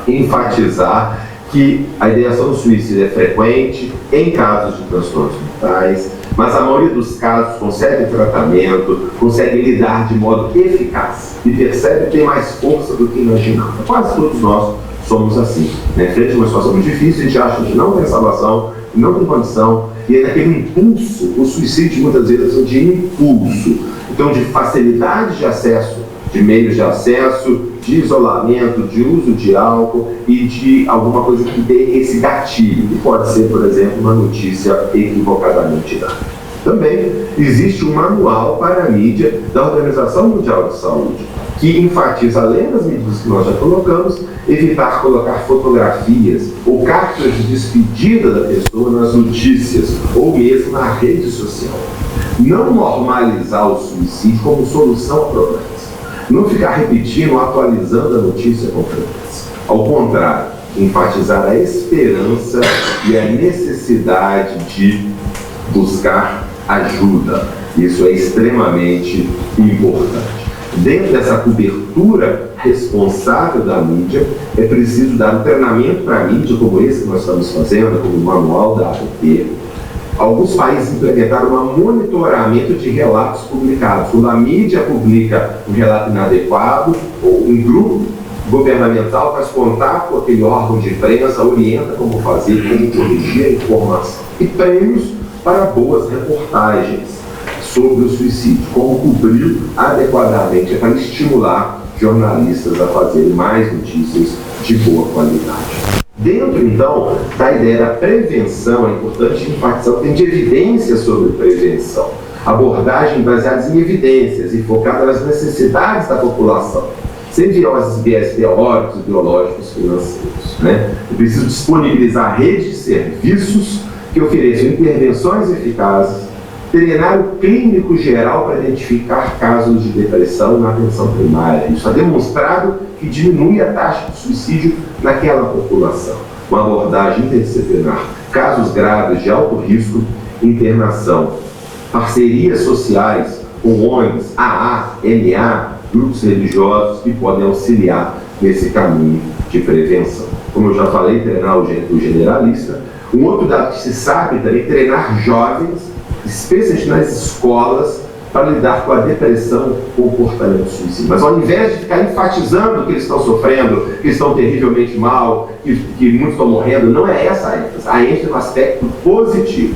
enfatizar que a ideação do suicídio é frequente em casos de transtornos mentais, mas a maioria dos casos consegue tratamento, consegue lidar de modo eficaz e percebe que tem mais força do que imaginava. Quase todos nós somos assim, né? Frente a uma situação muito difícil, a gente acha que não tem salvação, não tem condição, e é naquele impulso, o suicídio muitas vezes é de impulso, então de facilidade de acesso, de meios de acesso, de isolamento, de uso de álcool e de alguma coisa que dê esse gatilho, que pode ser, por exemplo, uma notícia equivocadamente dada. Também existe um manual para a mídia da Organização Mundial de Saúde, que enfatiza, além das medidas que nós já colocamos, evitar colocar fotografias ou cartas de despedida da pessoa nas notícias ou mesmo na rede social. Não normalizar o suicídio como solução a problemas. Não ficar repetindo, atualizando a notícia com frequência. Ao contrário, enfatizar a esperança e a necessidade de buscar ajuda. Isso é extremamente importante. Dentro dessa cobertura responsável da mídia, é preciso dar um treinamento para a mídia, como esse que nós estamos fazendo, como o manual da APP. Alguns países implementaram um monitoramento de relatos publicados. Quando a mídia publica um relato inadequado, ou um grupo governamental faz contato com aquele órgão de imprensa, orienta como fazer, como corrigir a informação. E prêmios para boas reportagens sobre o suicídio, como cobrir adequadamente, para estimular jornalistas a fazerem mais notícias de boa qualidade. Dentro, então, da ideia da prevenção, é importante enfatizar o que tem de evidências sobre prevenção. Abordagem baseadas em evidências e focada nas necessidades da população, sem viés teóricos, ideológicos, financeiros. Né? É preciso disponibilizar redes de serviços que ofereçam intervenções eficazes, treinar o clínico geral para identificar casos de depressão na atenção primária. Isso é demonstrado que diminui a taxa de suicídio naquela população. Uma abordagem interdisciplinar, casos graves de alto risco, internação, parcerias sociais com ONGs, AA, NA, grupos religiosos que podem auxiliar nesse caminho de prevenção. Como eu já falei, treinar o generalista. Um outro dado que se sabe também, treinar jovens, especialmente nas escolas, para lidar com a depressão, comportamento suicida. Mas ao invés de ficar enfatizando que eles estão sofrendo, que estão terrivelmente mal, que muitos estão morrendo, não é essa a ênfase. A ênfase é no aspecto positivo.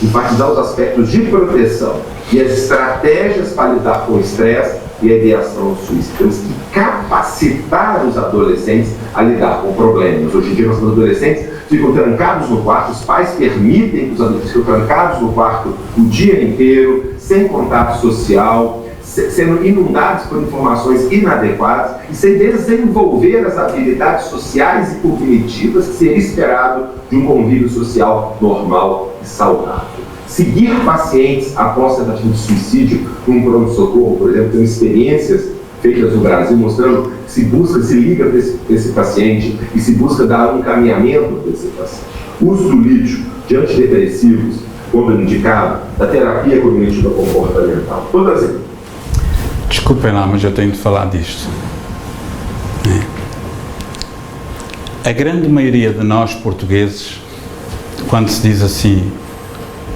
Enfatizar os aspectos de proteção e as estratégias para lidar com o estresse e a ideação do suicídio. Temos que capacitar os adolescentes a lidar com problemas. Hoje em dia, nossos adolescentes ficam trancados no quarto, os pais permitem que os adolescentes ficam trancados no quarto o dia inteiro, sem contato social, sendo inundados por informações inadequadas e sem desenvolver as habilidades sociais e cognitivas que seria esperado de um convívio social normal e saudável. Seguir pacientes após tentativa de suicídio num pronto-socorro, por exemplo, tem experiências feitas no Brasil mostrando que se liga para esse paciente e se busca dar um encaminhamento para esse paciente. O uso do lítio de antidepressivos, quando indicado, da terapia cognitiva comportamental. Todas elas. Desculpem lá, mas eu tenho de falar disto. A grande maioria de nós portugueses, quando se diz assim,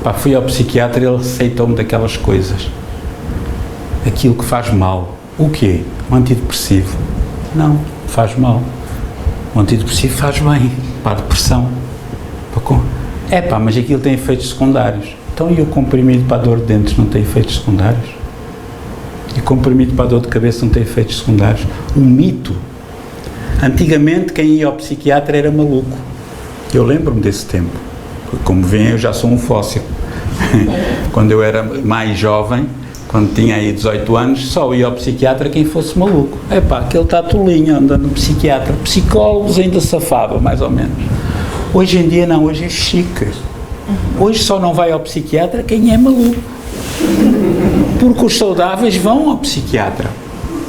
pá, fui ao psiquiatra e ele receitou-me daquelas coisas, aquilo que faz mal. O quê? Um antidepressivo? Não, faz mal. O antidepressivo faz bem para a depressão. Mas aquilo tem efeitos secundários. Então, e o comprimido para a dor de dentes não tem efeitos secundários? E o comprimido para a dor de cabeça não tem efeitos secundários? Um mito. Antigamente, quem ia ao psiquiatra era maluco. Eu lembro-me desse tempo. Como veem, eu já sou um fóssil. Quando eu era mais jovem, quando tinha aí 18 anos, só ia ao psiquiatra quem fosse maluco. Aquele está tolinho, anda no psiquiatra. Psicólogos ainda safava, mais ou menos. Hoje em dia não, hoje é chique. Hoje só não vai ao psiquiatra quem é maluco. Porque os saudáveis vão ao psiquiatra.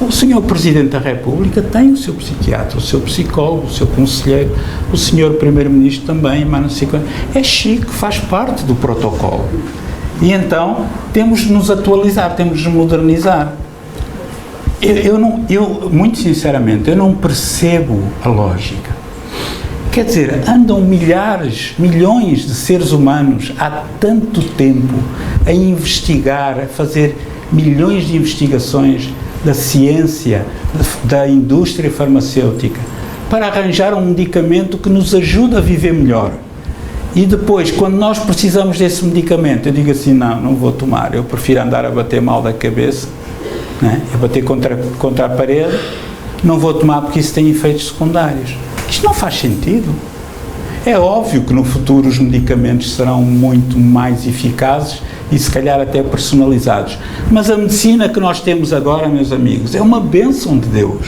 O senhor Presidente da República tem o seu psiquiatra, o seu psicólogo, o seu conselheiro, o senhor Primeiro-Ministro também, mas não sei quando. É chique, faz parte do protocolo. E então temos de nos atualizar, temos de nos modernizar. Eu muito sinceramente, eu não percebo a lógica. Quer dizer, andam milhões de seres humanos há tanto tempo a investigar, a fazer milhões de investigações da ciência, da indústria farmacêutica, para arranjar um medicamento que nos ajude a viver melhor. E depois, quando nós precisamos desse medicamento, eu digo assim, não vou tomar, eu prefiro andar a bater mal da cabeça, né? A bater contra a parede, não vou tomar porque isso tem efeitos secundários. Isto não faz sentido. É óbvio que no futuro os medicamentos serão muito mais eficazes e se calhar até personalizados. Mas a medicina que nós temos agora, meus amigos, é uma bênção de Deus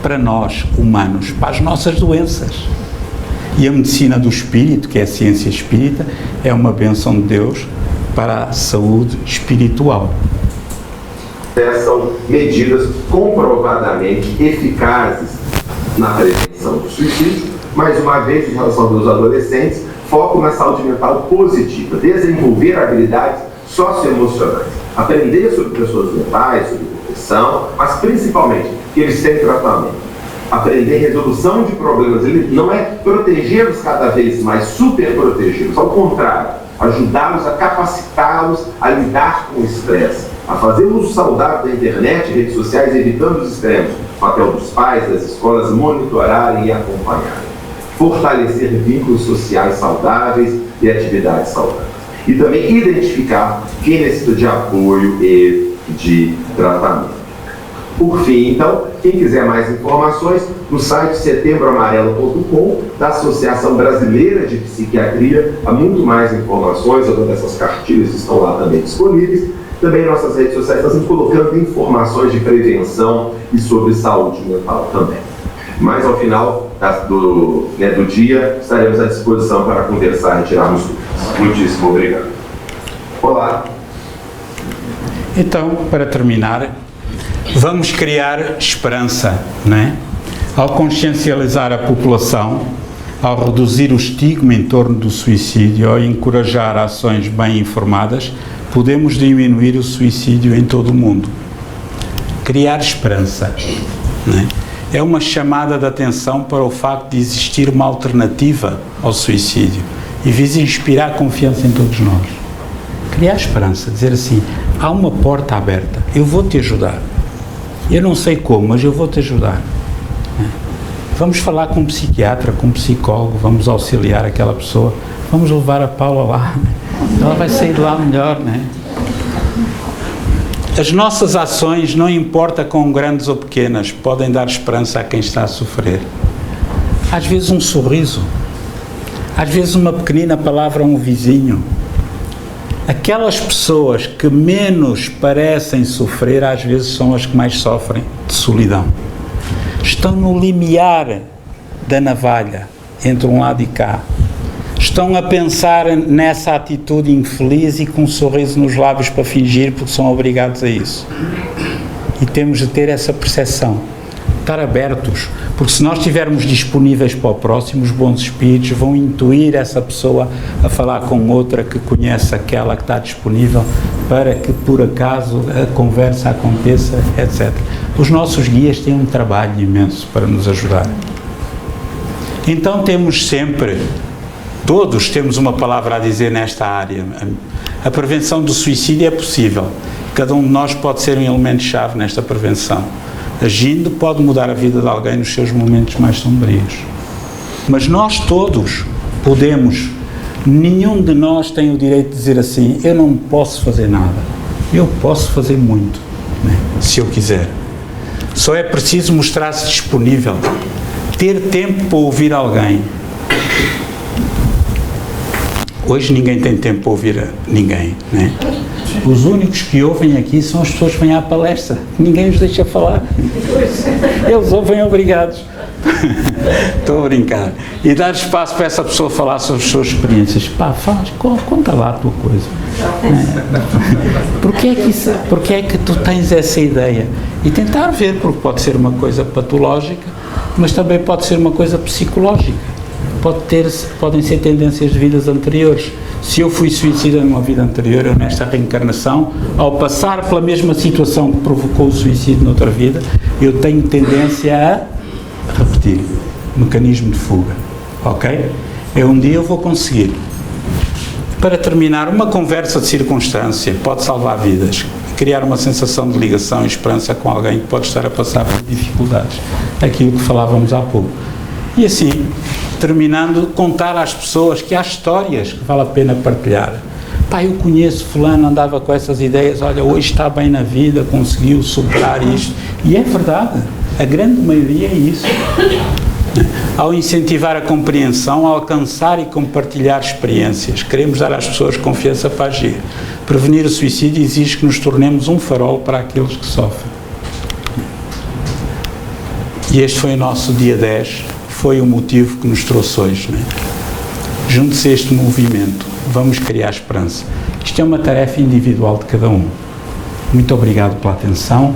para nós, humanos, para as nossas doenças. E a medicina do espírito, que é a ciência espírita, é uma bênção de Deus para a saúde espiritual. São medidas comprovadamente eficazes na prevenção do suicídio. Mais uma vez, em relação aos adolescentes, foco na saúde mental positiva, desenvolver habilidades socioemocionais, aprender sobre pessoas mentais, sobre depressão, mas principalmente que eles têm tratamento. Aprender resolução de problemas, ele não é protegê-los cada vez mais, super protegê-los, ao contrário, ajudá-los a capacitá-los a lidar com o estresse, a fazer uso saudável da internet e redes sociais, evitando os extremos, o papel dos pais, das escolas, monitorarem e acompanharem. Fortalecer vínculos sociais saudáveis e atividades saudáveis. E também identificar quem necessita de apoio e de tratamento. Por fim, então, quem quiser mais informações, no site setembroamarelo.com, da Associação Brasileira de Psiquiatria, há muito mais informações, algumas dessas cartilhas estão lá também disponíveis. Também em nossas redes sociais estamos colocando informações de prevenção e sobre saúde mental também. Mas ao final do dia, estaremos à disposição para conversar e tirarmos dúvidas. Muitíssimo obrigado. Olá. Então, para terminar, vamos criar esperança, não é? Ao consciencializar a população, ao reduzir o estigma em torno do suicídio, ao encorajar ações bem informadas, podemos diminuir o suicídio em todo o mundo. Criar esperança, não é? É uma chamada de atenção para o facto de existir uma alternativa ao suicídio e visa inspirar confiança em todos nós. Criar esperança, dizer assim, há uma porta aberta, eu vou te ajudar. Eu não sei como, mas eu vou te ajudar. Vamos falar com um psiquiatra, com um psicólogo, vamos auxiliar aquela pessoa, vamos levar a Paula lá, ela vai sair de lá melhor, né? As nossas ações, não importa quão grandes ou pequenas, podem dar esperança a quem está a sofrer. Às vezes um sorriso, às vezes uma pequenina palavra a um vizinho. Aquelas pessoas que menos parecem sofrer, às vezes são as que mais sofrem de solidão. Estão no limiar da navalha, entre um lado e cá. Estão a pensar nessa atitude infeliz e com um sorriso nos lábios para fingir, porque são obrigados a isso. E temos de ter essa percepção, estar abertos, porque se nós estivermos disponíveis para o próximo, os bons espíritos vão intuir essa pessoa a falar com outra que conhece aquela que está disponível para que por acaso a conversa aconteça, etc. Os nossos guias têm um trabalho imenso para nos ajudar. Então temos sempre, todos temos uma palavra a dizer nesta área. A prevenção do suicídio é possível. Cada um de nós pode ser um elemento-chave nesta prevenção. Agindo, pode mudar a vida de alguém nos seus momentos mais sombrios. Mas nós todos podemos, nenhum de nós tem o direito de dizer assim, eu não posso fazer nada. Eu posso fazer muito, né? Se eu quiser. Só é preciso mostrar-se disponível, ter tempo para ouvir alguém. Hoje ninguém tem tempo para ouvir ninguém, né? Os únicos que ouvem aqui são as pessoas que vêm à palestra. Ninguém os deixa falar. Eles ouvem obrigados. Estou a brincar. E dar espaço para essa pessoa falar sobre as suas experiências. Pá, conta lá a tua coisa. Porquê é que tu tens essa ideia? E tentar ver, porque pode ser uma coisa patológica, mas também pode ser uma coisa psicológica. Podem ser tendências de vidas anteriores. Se eu fui suicida numa vida anterior, ou nesta reencarnação, ao passar pela mesma situação que provocou o suicídio noutra vida, eu tenho tendência a repetir. Mecanismo de fuga. Ok? Um dia eu vou conseguir. Para terminar, uma conversa de circunstância pode salvar vidas. Criar uma sensação de ligação e esperança com alguém que pode estar a passar por dificuldades. Aquilo que falávamos há pouco. E assim, terminando, contar às pessoas que há histórias que vale a pena partilhar. Pá, eu conheço fulano, andava com essas ideias, olha, hoje está bem na vida, conseguiu superar isto. E é verdade. A grande maioria é isso. Ao incentivar a compreensão, alcançar e compartilhar experiências, queremos dar às pessoas confiança para agir. Prevenir o suicídio exige que nos tornemos um farol para aqueles que sofrem. E este foi o nosso dia 10, foi o motivo que nos trouxe hoje. Junte-se a este movimento, vamos criar esperança. Isto é uma tarefa individual de cada um. Muito obrigado pela atenção.